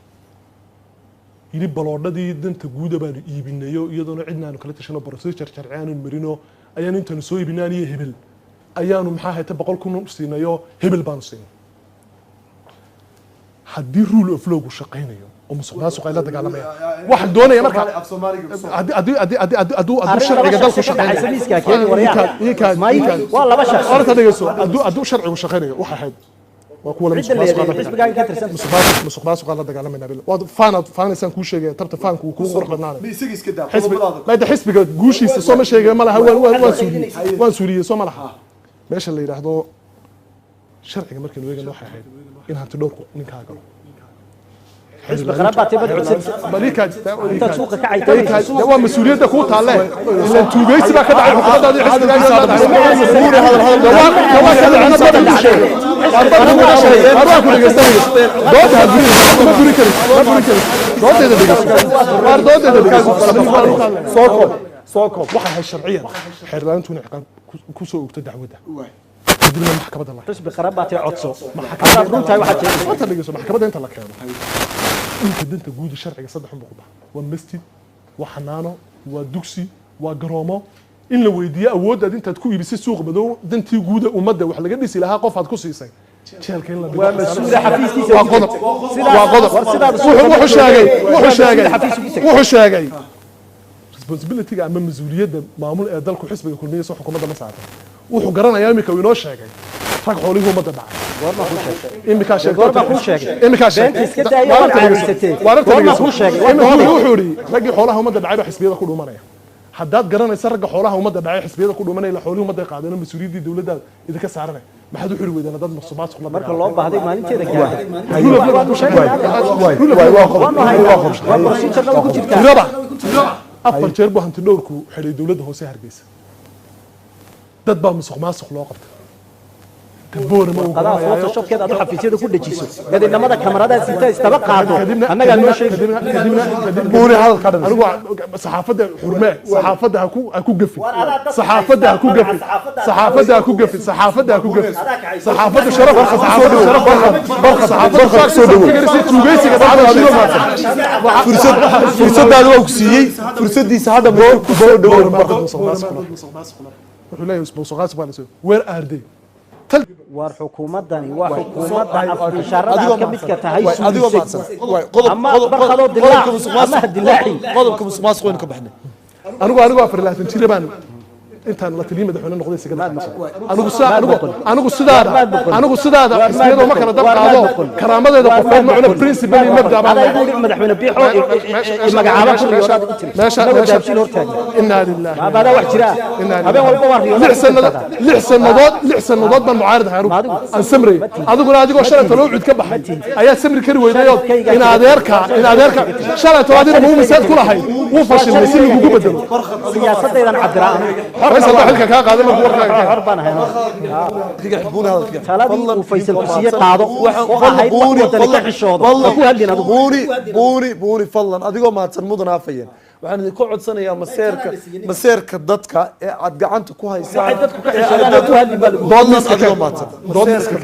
يلي بلورنا دي دنت جودة بان يبينيو يدون عندنا إنه كلتش أنا بروسيس شرعان المرينو أيان أنت نسوي بناني هبل أيان محاها تبقى لكم سينايو هبل بانسين حدي رول أفلوج وشقينيو ومسؤولات سقايلة دجالمية واحد دونا يا مركب أدو شرعي جدالك وشقينيو والله بشر أنا تدري يسوع أدو شرعي وشقينيو واحد وكل مسؤولات سقايلة دجالمية نبيل فانا سان كل شيء تبت فان كل غرق بدنانا بيسيجس كده حسب لا ده حسب جوشي سوما شيء ما له وان سوري سوما لها ماشي اللي يراهدو شرعي مركب ويجن واحد إنها تدوركم من كاغلو حزب قرابة تبدأ بريكا أنت سوق كعيتين هو مسؤوليته كوت عليه إذا توجيت بقى كده على الحكومة هذه حسب واحد الشرعية حران توني كوسو وتدعوده دبنا محكمة الله حزب قرابة عطسو محكمة رونتاي واحد شيء ما تلاقي محكمة أنت لك انت جود الشرعي صدح بقبه ومسجد وحنانه ودكسي وجرامه in la weydiiyo awooddaad intaad ku iibisay suuq madow dantii guuda ummadda wax laga dhisi lahaa qof aad ku siisay jeelka in la dhigo waa mas'uul xafiiskiisa waa qodob wuxuu sheegay responsibility-ga ama mas'uuliyadda maamul ee dalku xisbiga kulmiye soo xukuumadda ma saartay wuxuu garanayaa imika uu inoo sheegay rag xoolihii ummadda dhacay imika wuxuu yidhi raggii xoolaha ummadda dhacay baa xisbiyada ku dhumanaya haddaad garanaysa ragga xoolaha ummadda dhacay xisbiyada ku dhumanaya la xoolihii ummadda qaadeen mas-uuliyaddii dowladda idinka saaranay maxaad u xiri weydaan dad musuqmaasuq la marka loo baahday maalinteeda afar jeer buu hanti dhowrku xidhay dowladda hoose Hargeysa dad baa musuqmaasuq loo qabtay قضاء فوتوشوب كده أروح في سيده كل شيء قد إنما ده كاميرات سيتا استبقى عادو أنا قال ماشي بوري هذا القدر أنا صحافة حرماء صحافة هكو قفي صحافة هكو قفي صحافة هكو قفي صحافة هكو قفي صحافة شرف برخة صحافة فرصة هذا وكسية فرصة دي سعادة بور لا يسمو صغاس بالسو وير ار دي والحكومة وحكومة شرطها كمثل تهاي adigoo maadsan أما برخلو دلاع أما دلاعي qodobka musuqmaasuq waynu ka baxnay anigu afar laatan jir baan intaan la taliye madaxweyne noqday sagada anigu sidaada ismiyadoo ma kala dab qaado karaamadeeda qofeed ma cuno principal iyo mabda baan هذا يقول مدحونا بيحو مقعابا كل يوراد قتل meesha inna lillahi هذا واحد جراء هذا هو البوار lix sanadood baan mucaarad ahay aan samray adiguna adigoo shalay talo cid ka baxay ayaa samri kari weydayo in adeerka shalay talo adiga muu misaad ku lahayd wuu fashilmay si lagu bedelo siyaasadaydan cabiraan faysal xilka ka qaaday markuu warkaaga harbaan hayno diga xibuna hadalka taladii uu faysal kusiye qaado oo ahayd wadani ka xishoodo ku hadlin adigu buuni fadlan adigoo maadsan mudan afayeen waxaan idin ku codsanayaa maseerka dadka ee aad gacanta ku haysaan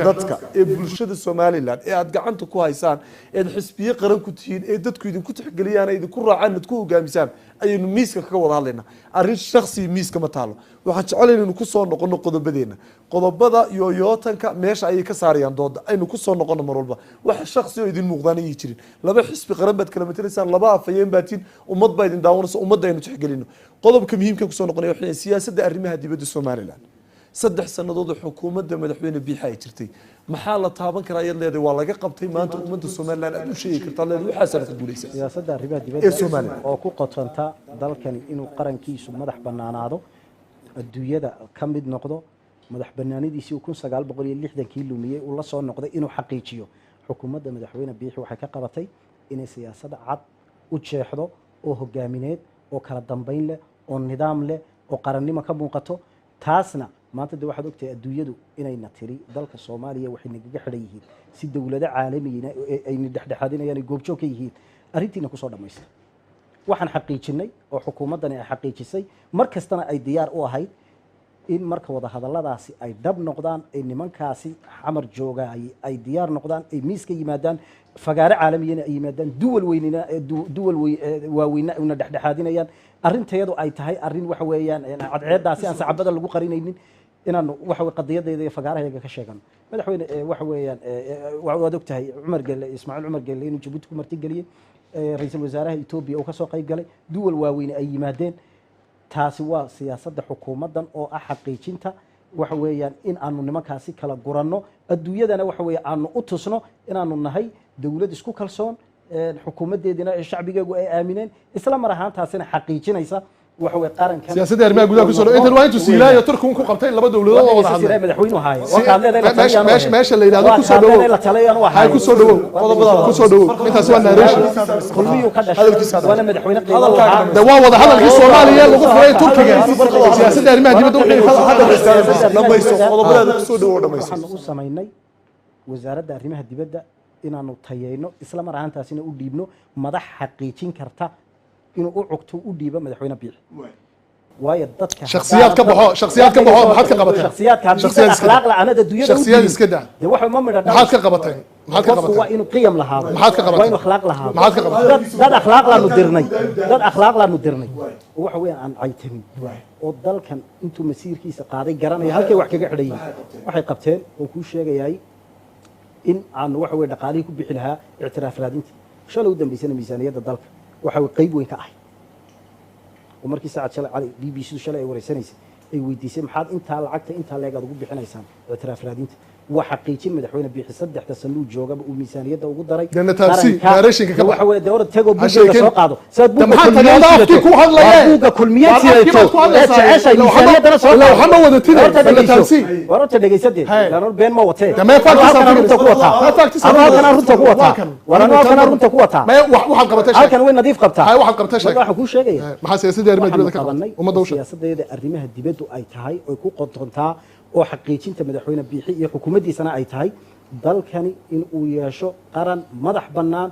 dadka ee bulshada Soomaaliland ee aad gacanta ku haysaan ee xisbiye qaran ku tihiin ee dadku idinku tixgeliyaan ee idinku raacaan mid ku hogaamisaan ayaynu miiska kaga wada hadlaynaa arrin shakhsi miiska ma taalo waxaan jecelahay inaynu ku soo noqono qodobadeena qodobada iyo yootanka meesha ayay ka saarayaan dooda aynu ku soo noqono mar walba wax shakhsi oo idin muuqdaan ay jirin laba xisbi qaran baad kala matalaysaan laba afayeen baatiin ummad baa idin daawanaysa ummadda aynu tixgelino qodobka muhiimka ku soo noqonaya waxa siyaasadda arrimaha dibadda Soomaaliland 3 sanadood xukuumadda madaxweyne biixi ay jirtay maxaa la taaban karaa ayad leedahay waa laga qabtay maanta ummadda Soomaaliland aad u sheegi kartaa leedahay waxa san ku guuleysan siyaasadda arrimaha dibadda oo ku qotonta dalkani inuu qarankiisu madax banaanaado adduunyada ka mid noqdo madax banaanidiisii 1960 lumiyay uu la soo noqday inuu xaqiijiyo xukuumadda madaxweyne biixi waxay ka qabatay inay siyaasadda cad u jeexdo oo hogaamineed oo kala dambeyn leh oo nidaam leh oo qarannimo ka muuqato taasna maanta de waxaad ogtahay adduunyadu inayna tiri dalka Soomaaliya waxay nagaga xidhan yihiin si dawlado caalamiina ay dhexdhexaadinayaan goobjoog ka yihiin arrintiina ku soo dhameysay waxaan xaqiijinay oo xukuumadani ay xaqiijisay markastana ay diyaar u ahayd in marka wada hadalladaasi ay dhab noqdaan ay nimankaasi xamar jooga ay diyaar noqdaan ay miiska yimaadaan fagaare caalamiina ay yimaadaan duwal waaweyna una dhexdhexaadinayaan arrinteedu ay tahay arrin waxa weeyaan cadceedaasi aan sacabada lagu qarinaynin inaan waxa way qadiyadeeda iyo fagaaraheega ka sheegano madaxweyne waxa weeyaan waad ogtahay Ismaaciil Cumar Geelle inuu Djibouti ku martigeliyay ra'iisul wasaaraha Itoobiya oo ka soo qayb galay duwal waaweyna ay yimaadeen taasi waa siyaasadda xukuumaddan oo ah xaqiijinta waxa weeyaan in aanu nimankaasi kala guranno adduunyadana waxa weeye aanu u tusno inaanu nahay dawlad isku kalsoon xukuumadeedina shacbigeegu ay aamineen isla mar ahaantaasina xaqiijinaysa waxa weeye qarankan siyaasadda arrimaha gudaha ku soo inta waa intuu Siilaayo Turkigu ku qabtay laba dawladood oo wada hadlay madaxweynuhu haayo waxa leedahay meesha la yiraahdo ku soo dhawow ku soo dhawow qodobada ku soo dhawow intaas waa narration kulmiyu ka dhashay wala madaxweyne qiimo waa wada hadalkii Soomaaliya lagu furay Turkiga siyaasadda arrimaha dibadda wixii dhamayso qodobada ku soo dhawow dhamayso waxaan u sameynay wasaaradda arrimaha dibadda inaanu tayeyno isla mar ahaantaasina u dhiibno madax xaqiijin karta inuu u cugto u dhiibo madaxweyne biixi waayo dadka shakhsiyaad ka baxo maxaad ka qabatay shakhsiyaad akhlaaq la anada dunyada shakhsiyaad iska daa waxa ma midha maxaad ka qabatay waa inuu qiyam lahaado maxaad ka qabatay waa inuu akhlaaq lahaado maxaad ka qabatay dad akhlaaq laanu dirnay waxa weeyaan aan caytamin oo dalkan intuu masiirkiisa qaaday garanaya halkay wax kaga xidhay waxay qabteen oo ku sheegayay in aan waxa weey dhaqaalihii ku bixi lahaa i'tiraaf raadinta shalay u dambeysana miisaaniyadda dalka waxa weey qayb weyn ka ahay oo markii saacad shalay cali BBC shalay ay wareysanaysay ay weydiisay maxaad inta lacagta inta leegad ugu bixinaysaan i'tiraaf raadinta waxa xaqiijin madaxweyne biixi 3 sano joogaba uu miisaaniyadda ugu daray narrationka ka waxa weey dawlad tago buuga soo qaado sad buuga ku hadlayay buuga kulmiyadii taashay miisaaniyadda soo la waxa ma wada tiray warta dhageysadee lana been ma watee dama faaktiisa runta ku wataa halkan runta ku wataa halkan runta ku wataa waxaad qabatay halkan way nadiif qabtaa waxaad qabtay shay waxaan ku sheegaya maxaa siyaasadda arrimaha dibadda ka qabanay ummadda siyaasadda arrimaha dibadda ay tahay oo ku qodontaa oo xaqiijinta madaxweyne biixi iyo xukuumaddiisana ay tahay dalkani in uu yeesho qaran madax bannaan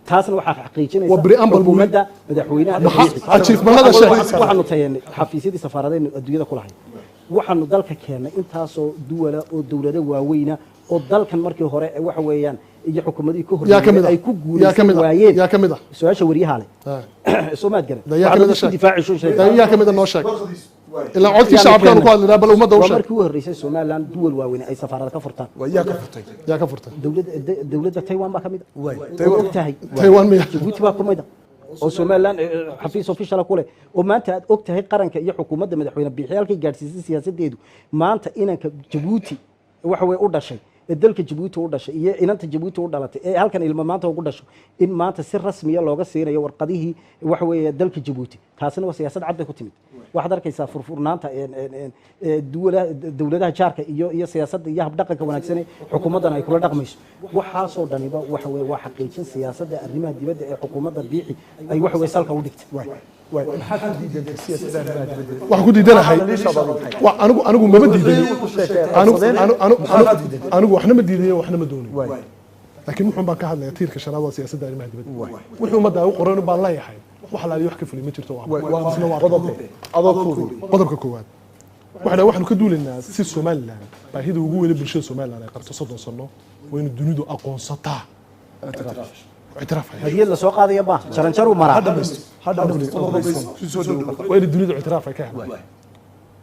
taasna waxaa xaqiijinaysa xukuumadda madaxweynaha achievementa waxaanu tayeennay xafiisyadii safaaradeena adduunyada ku lahayd waxaanu dalka keennay intaasoo duwala oo dawlado waaweyna oo dalkan markii hore waxa weeyaan iyo xukuumadii ka horreeyay ay ku guulaysan waayeen yaa kamid ah su'aasha wariyaha leh Soomaad garan yaa kamid ah difaaci soo sheegay yaa kamid ah noo sheeg ilaa codkii shacabkaanu ku hadlaynaa bal ummadda u sheeg markii u horreysay Somaliland duwal waaweyn ay safaarada ka furtaan yaa ka furtay yaa ka furtay dowladda Taiwan baa ka mid ah Taiwan miya Djibouti baa ka mid ah oo Somaliland xafiis official ku leh oo maanta aad ogtahay qaranka iyo xukuumadda madaxweyne bixiyaalka gaarsiisay siyaasadeedu maanta inanka Djibouti waxa way u dhashay dalka Djibouti u dhashay iyo inanta Djibouti u dhalatay ee halkan ilmo maanta ugu dhasho in maanta si rasmi ah looga siinayo warqadihii waxa weeye dalka Djibouti taasina waa siyaasad cad bay ku timid waxaad arkaysaa furfurnaanta dowladaha jaarka iyo siyaasadda iyo habdhaqanka wanaagsan ee xukuumaddan ay kula dhaqmayso waxaasoo dhaniba waxa weeye waa xaqiijin siyaasadda arrimaha dibadda ee xukuumadda biixi ay waxa weeye salka u dhigtay waxaan ku diidanahay anigu maba diiday anigu waxna ma diidayo waxna ma doonayo laakiin wuxuun baan ka hadlayaa tiirka shanaad waa siyaasadda arrimaha dibadda wuxuu ummadda u qoran baan leeyahay wax laaliyo wax ka fulay ma jirto qodobka koowaad waxaanu ka duulaynaa si Somaliland baahida ugu weyn bulshada Somaliland ay qabto 30 sano waa in dunidu aqoonsataa اعتراف هدية لسوق هذا يبا شرنشر ومرا وين الدنيا اعتراف كان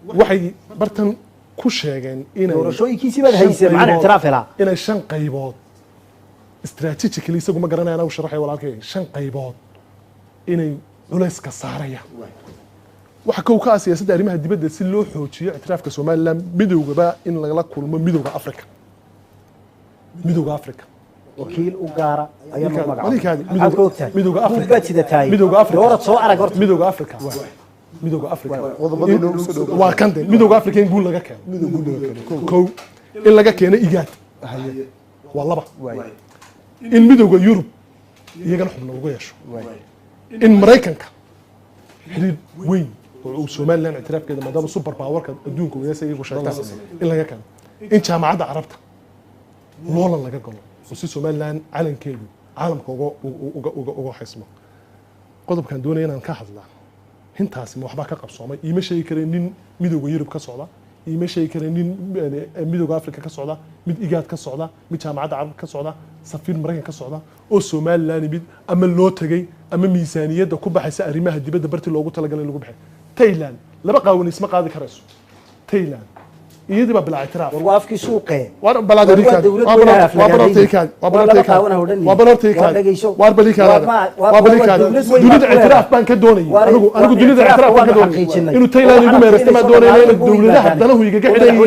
waxay bartan ku sheegeen inay doorashooyinkiisii baa haysay macna اعتراف la inay shan qaybood strategically isagu ma garanayaan oo sharaxay walaalkay shan qaybood inay culays ka saaraya waxa ka siyaasadda arrimaha dibadda si loo xoojiyo اعتراafka Soomaaliland midowga in laga kulmo midowga Afrika وكيل وقارة أيام المقعد ميدوغا أفريقيا ميدوغا دورة سو أنا قرت ميدوغا أفريقيا وكان ميدوغا أفريقيا نقول لك كان كو إلا لك كان إيجاد والله إن ميدوغا يوروب يجنا حنا وجيش إن مريكان حديد وين وسومال لنا اعتراف كده ما دام سوبر باور كان دونكم يا سيدي وشرطة إلا كان إن جامعة عربتها لولا لك قالوا وسي Somaliland calankeedu caalamka uga xismo qodobkan doonayna aan ka hadlaa intaas ma waxba ka qabsoomay iima sheegi kareen nin midowga Yurub ka socda iima sheegi kareen nin midowga Afrika ka socda mid igaad ka socda mid jaamacadda Carabka ka socda safiir Mareykan ka socda oo Somaliland mid ama loo tagay ama miisaaniyadda ku baxaysa arrimaha dibadda barti loogu talagalay lagu bixay Thailand laba qaawan isma qaadi karayso Thailand iyadii baa bila اعتراaf warwaafkii suuqee war balaadeerikan dunida اعتراaf baan ka doonayay anigu dunida اعتراaf baan ka doonayay inuu Thailand igu meeraysto ma doonayay in dawladaha danahu igaga xidhay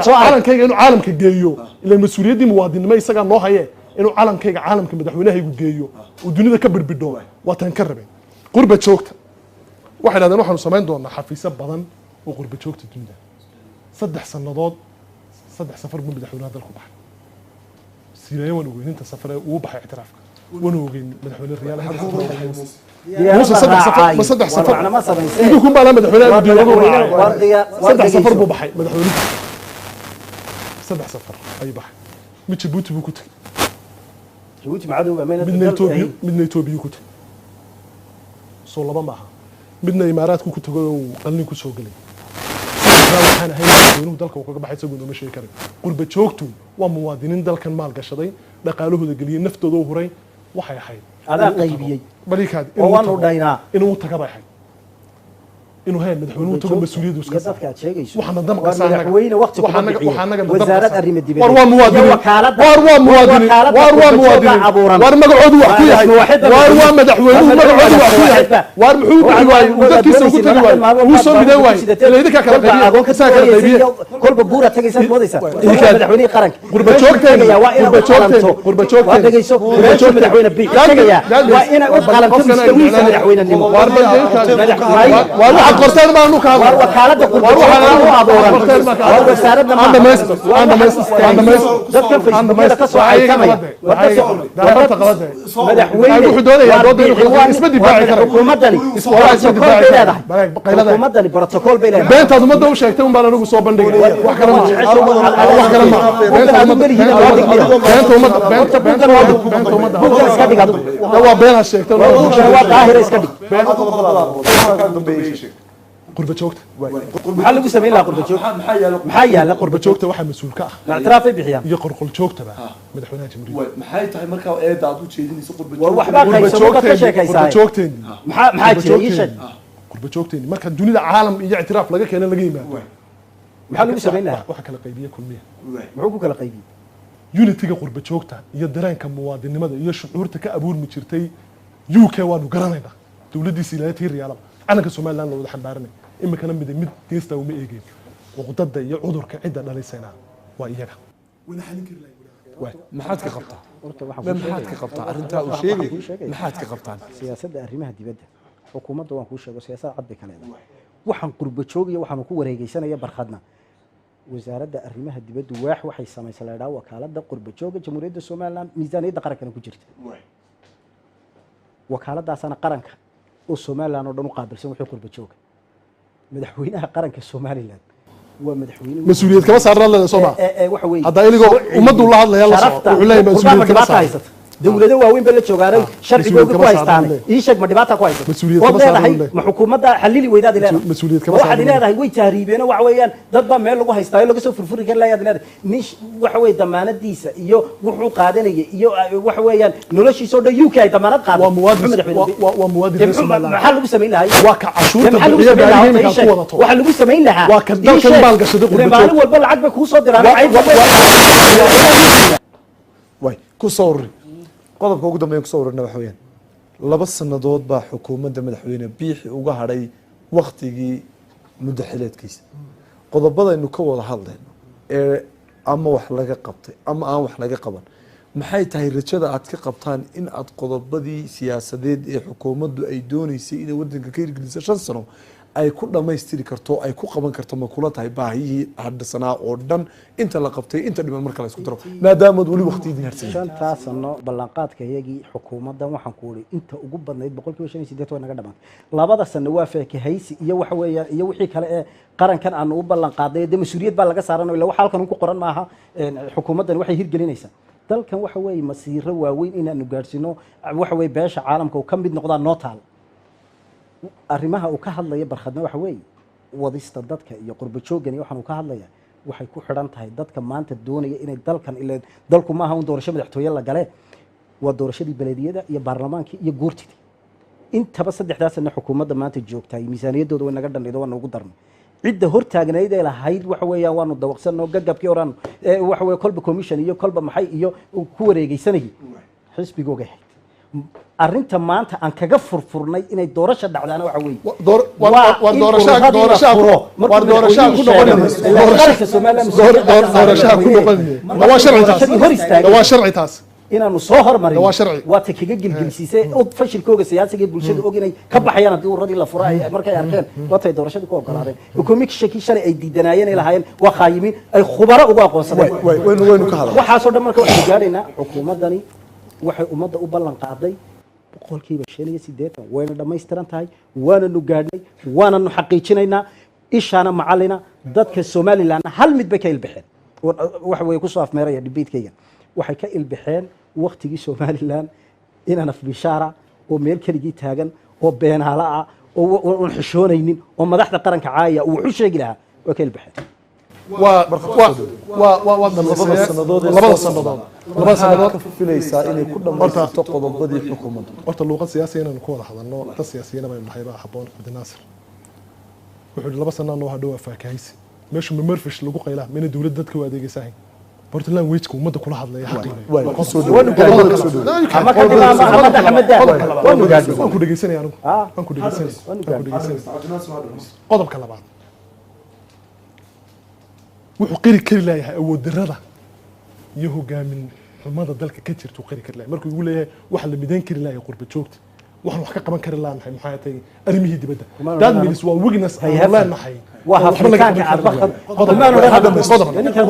calankayga inuu caalamka geeyo ilaa mas'uuliyaddii muwaadinimo isaga noo haye inuu caalamka madaxweynaha igu geeyo oo dunida ka birbidho waa tan ka rabay qurba joogta waxay leedahay waxaanu samayn doonaa xafiisyo badan وقرب جوجت الدنيا صدح سنضاد صدح سفر من مدحونا هذا الكبح سينايا ونوجين انت سفر وبح اعترافك ونوجين مدحونا الريال هذا موسى صدح سفر ما صدح سفر انا ما صدق يدكم بقى مدحونا صدح سفر بوبحي مدحونا صدح سفر اي بحر مش بوتي بوكوت جبوتي معدو من نيتوبيو كوت صولبا معها midna imaaraadku ku tago oo qalin ku soo galay waxaan ahayn inuu dalka kaga baxay isagu ma sheegi karin qurba joogtu waa muwaadiniin dalkan maal gashaday dhaqaalahooda galiyay naftooda u huray waxay ahayd adaa qaybiyay balikaad oo waan u dhaynaa inuu taga baxay inuu hay madaxweynuhu tago mas'uuliyadu iska dadka aad sheegayso waxana damqa saanaga madaxweyne waqti ku waxanaga wasaaradda arrimaha dibadda war waa muwaadiniin war magacoodu wax ku yahay war waa madaxweynuhu magacoodu wax ku yahay war muxuu bixi waayay dadkiisa ugu tagi waayay uu soo mideen waayay ilayda kala qaybiye kolba buura tagaysa moodaysa madaxweynaha qaranka qurba joogteen madaxweyne biix tagaya waa ina u qalanto mustawiyada madaxweynenimo war qortaan baan u kaaba wakaalada qurba u abuuran wasaaradda dadka facebookada ka soo aykamaya madaxweyne wuxuu doonayaa dooda inuu isma difaaci karo xukuumadani xukuumadani protocol bay leedahay beentaad ummadda u sheegtay un baan anigu soo bandhigay wax kale ma iska dhig waa been sheegtay waa daahir iska dhig qurba joogta maxaa lagu sameyn lahaa qurba joogta maxaa yaala qurba joogta waxa mas'uul ka ah اعتراaf ay bixiyaan iyo qorqol joogtaba madaxweynaha jamhuuriyadda maxay tahay marka eedaad u jeedinayso qurba waxba qayso ka sheekaysaa qurba joogteen maxaa jiray qurba joogteeni marka dunida caalam iyo ictiraaf laga keenay laga yimaado maxaa lagu samayn lahaa waxa kala qaybiye kulmiye muxuu ku kala qaybiyey unitiga qurba joogta iyo dareenka muwaadinimada iyo shucuurta ka abuurmi jirtay UK waanu garanaynaa dawladdiisa ilaa tii riyaalaba calanka Soomaaliland la wada xambaaranay imikana mid geesta uma eegeen uqdada iyo cudurka cidda dhalisayna waa iyaga wada xalin kari lahayd maxaad ka qabtaa horta maxaad ka qabtaa arrintaa uu sheegay maxaad ka qabtaan siyaasadda arrimaha dibadda xukuumadda waan kuu sheego siyaasad cad bay ka leedahay waxaan qurba joogiyo waxaan ku wareegaysanaya barkhadna wasaaradda arrimaha dibadda waxay samaysay leedahay wakaaladda qurba jooga jamhuuriyadda Soomaaliland miisaaniyadda qarankana ku jirta wakaaladaasana qaranka oo Soomaaliland oo dhan u qaabilsan wixii qurba jooga madaxweynaha qaranka Soomaaliland waa madaxweyne mas'uuliyad kama saarnaa la Soomaa waxa weeye hadda iligo ummaddu la hadlaya la soo wuxuu leeyahay mas'uuliyad kama saarnaa dawladda waaweyn baa la joogaanay sharcigooda ku haystaan ii sheeg ma dhibaata ku haysto oo leedahay ma xukuumadda xalili weydaad leedahay mas'uuliyad kama waxaad leedahay way tahriibeen waxa weeyaan dad baa meel lagu haystaa laga soo furfuri kar leeyahay leedahay nish waxa weey damaanadiisa iyo wuxuu qaadanayay iyo waxa weeyaan noloshiisa oo dhan UK ay damaanad qaaday waa muwaadin Soomaaliland maxaa lagu sameyn lahaa waa ka cashuurta bixiya baarihiin ka wadato waxa lagu sameyn lahaa waa ka dalkan baal gashaday qurba maalin walba lacag bay ku soo diraan way ku soo ururi qodobka ugu dambeeya ku soo ururna waxa weeyaan 2 sanadood baa xukuumadda madaxweyne biixi uga hadhay waqtigii muddo xileedkiisa qodobadaynu ka wada hadlayno ee ama wax laga qabtay ama aan wax laga qaban maxay tahay rajada aad ka qabtaan in aad qodobadii siyaasadeed ee xukuumaddu ay doonaysay inay wadanka ka hirgeliso 5 sano ay ku dhamaystiri karto ay ku qaban karto ma kula tahay baahiyii hadsanaa oo dhan inta la qabtay inta dhiman marka la isku daro maadaama wali waqtiidii harsan shanta sano ballanqaadka iyagii xukuumaddan waxaan ku wari inta ugu badnayd 158 way naga dhamaatay labada sano waa faakahaysi iyo waxa weeyaan iyo wixii kale ee qarankan aan u ballanqaaday de mas'uuliyad baa laga saaranayo ilaa waxa halkan ku qoran maaha xukuumaddan waxay hirgelinaysaa dalkan waxa weeye masiiro waaweyn inaanu gaarsiino waxa weeye beesha caalamka oo ka mid noqdaan nootaal arrimaha uu ka hadlaya barkhadna waxa weeye wadista dadka iyo qurba joogan iyo waxaan uu ka hadlaya waxay ku xidhan tahay dadka maanta doonaya inay dalkan ilaa dalku maaha un doorasho madaxtooye la gale waa doorashadii belediyada iyo baarlamaankii iyo guurtidii intaba saddexdaasna xukuumadda maanta joogtay miisaaniyaddooda way naga dhandhido waa noogu darnay cidda hortaagnayd ee lahayd waxa weeyaan waanu dawaqsanoo gagabkii oraan waxa weeye kolba commission iyo kolba maxay iyo ku wareegaysanayay xisbigooga ahayd arrinta maanta aan kaga furfurnay inay doorasho dhacdaana waxa weeye waa sharci taas inaanu soo hormarin waa ta kaga gilgilsiisay fashilkooga siyaasiga ee bulshada og inay ka baxayaan haddii uradii la furay markay arkeen waa tay doorashadii ku ogolaadeen commission shalay ay diidanaayeen ay lahaayeen waa qaayimiin ay khubaro ugu aqoonsadeen waynu ka hadalnaa waxaasoo dhan marka waxaan gaadhaynaa xukuumaddani waxay ummadda u ballan qaaday 85% wayna dhammaystiran tahay waananu gaadhnay waananu xaqiijinaynaa ishaana macallina dadka Soomaaliland hal mid bay ka ilbixeen waxa way ku soo afmeeraya dhibaydkayga waxay ka ilbixeen waqtigii Soomaaliland inaan afbishaara oo meel kaligii taagan oo beenaala ah oo xishoonaynin oo madaxda qaranka caaya uu wuxuu sheegi lahaa waa ka ilbixeen labada sanadood ka filaysaa inay ku dhamaysto qodobadii xukuumadda horta luuqad siyaasi inaan ku wada hadalno dad siyaasiyiin baa nahay baa haboon Cabdi Naasir wuxuu 2 sano noo hadhow faakahaysi meeshu marfish lagu qaylaa mina dawladda dadka u adeegaysaa Portland weejka ummadda kula hadlaya xaqina ku soo dhawaad ama ka dimaama Ahmed Ahmed waan ku dhageysanaya anigu waan ku dhageysanaya qodobka labaad wuxuu qiri kari lahayaa awood darrada iyo hogaamin xumada dalka ka jirto qiri kari lahayaa markuu ugu leeyahay waxa la midayn kari lahayaa qurba joogta waxaan wax ka qaban kari lahayn maxay tahay arrimihii dibadda dad milis waa weakness aan leenahay waa hafritaanka arbaqad qodobaan oo hadda qodob ninka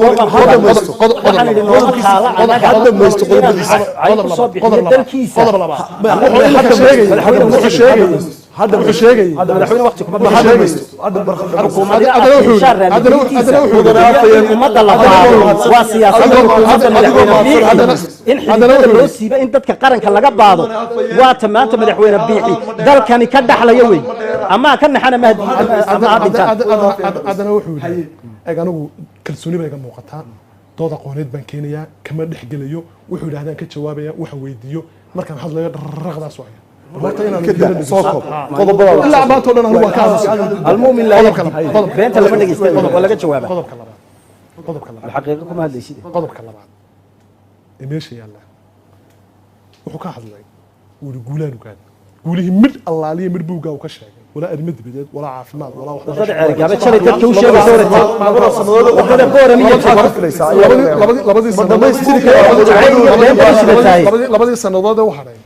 هذا مش شيء هذا مدحونا وقت كم هذا هذا الحكومه umada la baado waa siyaasadda in loo siiba in dadka qaranka laga baado waa tamaanta madaxweyne biixi dalkani ka dhaxlaya weey ama ka naxana mahdi ama adana wuxuu yiri anigu kalsooni bay ka muuqataa dood aqooneed baan keenayaa kama dhexgelayo wuxuu yiraahdaan ka jawaabaya waxa weydiiyo markaan hadlayo raqdaas waaya horta inaan كده صوكب قضبة ilaa maanta oo dhan anigu waa ka hadlay المؤمن لا يكذب بينت لما دغيستay ولا جوابه qodobka labaad الحقيقه كما هدليشيد qodobka labaad ee meesha yaalla wuxuu ka hadlay wuu guulaan ugaan guulihii mid allaaliye mid buuga uu ka sheegay wala arrimo dibadeed wala caafimaad wala wax wadada ceergaaba shalay dadka u sheegay sawirta wadada booramiga labadii sanadood ee u haray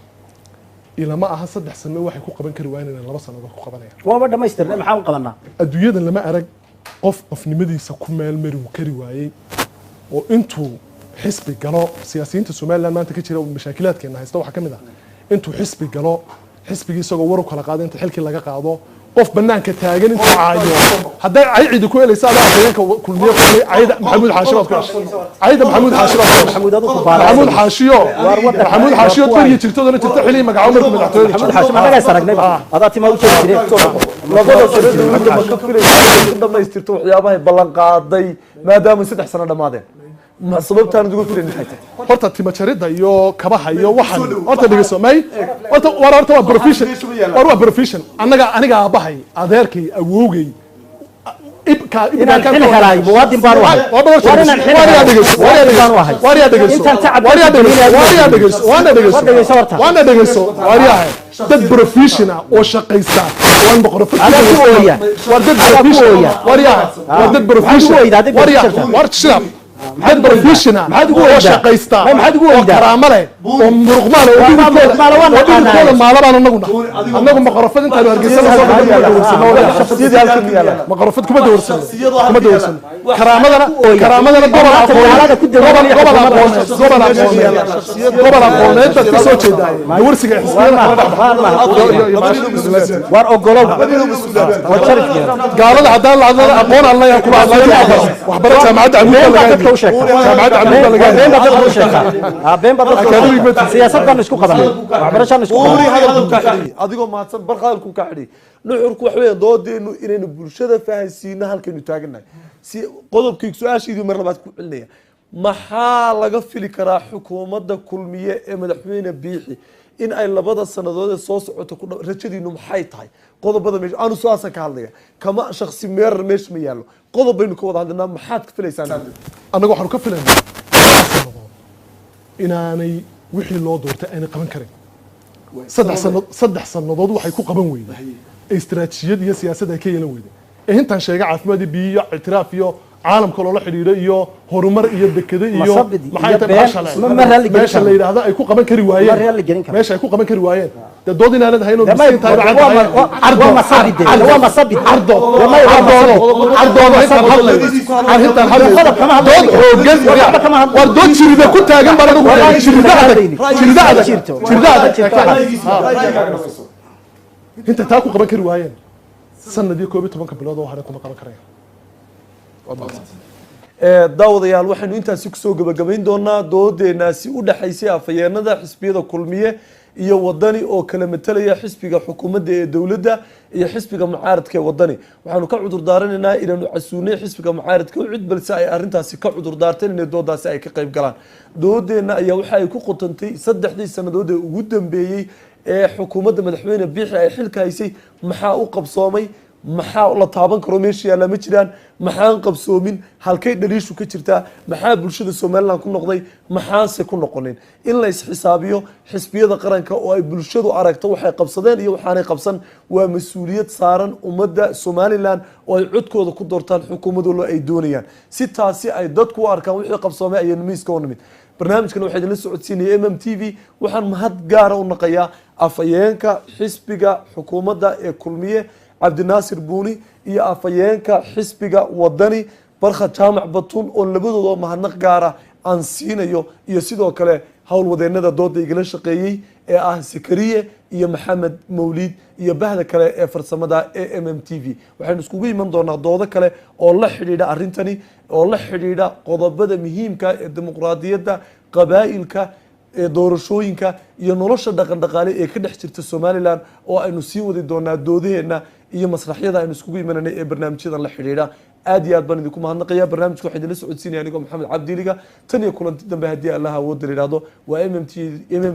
ilama aha 3 sano waxay ku qaban kari waayeen inay 2 sanadood ku qabanayaan waaba dhamaystirnay maxaa u qabanaa adduunyada lama arag qofnimadiisa ku meel mari uu kari waayey oo intuu xisbi galo siyaasiyiinta Soomaaliland maanta ka jira mashaakilaadkeena haysta waxa kamid ah intuu xisbi galo xisbiga isagoo waru kala qaado inta xilkii laga qaado qof banaanka taagan intuu caayo haday ay cid ku helaysa afayeenka kulmiye ayda maxamuud xaashibaad ku ayda maxamuud xaashibaad maxamuud adu ku baaray maxamuud xaashiyo tariye jirtooda jirta xilii magacaabo markuu madaxtooyada maxamuud xaashim anaga saragnay adaa timaa u jeedi jiray labada sanadood ma ka filaysaa dhamaystirto waxyaabaha ballan qaaday maadaama 3 sano dhamaadeen ma sababtaan ugu filan maxay tahay horta tima jarida iyo kabaha iyo waxan horta dhigayso may horta waa profession aniga aabahay adeerkay awowgay ibka kan helay muwaadin baan wahay waana dhigayso dad professional oo shaqaysta waan boqor professional هذا بروفيشنال هو شقيستا كرامله ومرقماله ودينكودا مالبان انغنا مقرفد انت هرجيسنا شخصيتي halkan yaala maqarafad kuma doorsan karaamadana gobol aqooneed ka soo jeedaa warsiga xisbiyada war ogolow gaalada hadaan la aqoon Allah ya kula wax barata jaamacada siyaasaddan isku qabanay waxbarashada isku qabanay adigoo maadsan barqaalku ka xidhi nuxurku wax weeyaan doodeenu inaynu bulshada fahansiino halkaynu taaganahay si qodobkii su'aashiidii mar labaad ku celinaya maxaa laga fili karaa xukuumadda kulmiye ee madaxweyne biixi in ay labada sanadood ee soo socoto ku rajadiinu maxay tahay qodobada meesha aanu su'aasha ka hadlaya kama shakhsi meerar meesha ma yaalo qodob baynu ka wada hadlaynaa maxaad ka filaysaan anagu waxaanu ka filaynaa inaanay wixii loo doortay aanay qaban karin 3 sanadood waxay ku qaban weyday istiraatiijiyad iyo siyaasad ay ka yeelan weyday intaan sheegay caafimaad biyo ictiraaf iyo caalamka loola xiriiro iyo horumar iyo dekada iyo maxay tahay meesha la yiraahdo ay ku qaban kari waayeen meesha ay ku qaban kari waayeen dood inaan leedahay inuu miskiin tahay ardo ardo war dood jirida ku taagan baan ugu jirida inta taa ku qaban kari waayeen sanadii 12 bilood oo hore kuma qaban karayaan daawadayaal waxaynu intaasi kusoo gabagabayn doonaa doodeenaasi u dhaxaysay afayeenada xisbiyada kulmiye iyo wadani oo kala metelaya xisbiga xukuumadda ee dawladda iyo xisbiga mucaaradka ee wadani waxaanu ka cudur daaranaynaa inaanu casuunay xisbiga mucaaradka oo cid balse ay arintaasi ka cudur daarteen in doodaasi ay ka qayb galaan doodeena ayaa waxa ay ku qotantay 3 sanadood ee ugu dambeeyay ee xukuumadda madaxweyne biixi ay xilka haysay maxaa u qabsoomay maxaa la taaban karo meesha yaala ma jiraan maxaan qabsoomin halkay dhaliishu ka jirtaa maxaa bulshada Soomaaliland ku noqday maxaanse ku noqonin in la isxisaabiyo xisbiyada qaranka oo ay bulshadu aragto waxay qabsadeen iyo waxaanay qabsan waa mas'uuliyad saaran ummadda Soomaaliland oo ay codkooda ku doortaan xukuumadooda ay doonayaan si taasi ay dadku u arkaan wixii qabsoomay ay miiska u nimid barnaamijkan waxa idin la socodsiinayay MMTV waxaan mahad gaar ah u naqayaa afayeenka xisbiga xukuumadda ee kulmiye cabdinaasir buuni iyo afayeenka xisbiga wadani barkha jaamac batun oo labadooda mahadnaq gaar ah aan siinayo iyo sidoo kale howlwadeenada dooda igala shaqeeyay ee ah Sakariye iyo Maxamed Mawlid iyo bahda kale ee farsamada ee MMTV waxaan iskugu iman doonaa doodo kale oo la xiriira arintani oo la xiriira qodobada muhiimka ee dimuqraadiyadda qabaa'ilka ee doorashooyinka iyo nolosha dhaqan-dhaqaale ee ka dhex jirta Soomaaliland oo aynu sii wadi doonaa doodaheena iyo masraxyada aynu iskugu imananay ee barnaamijyadan la xiriira aad iyo aad baan idinku mahadnaqayaa barnaamijka waxaa idinla socodsiinaya anigoo Maxamed Cabdiliga tan iyo kulanti dambe haddii Allah awood yiraahdo waa MMTV oo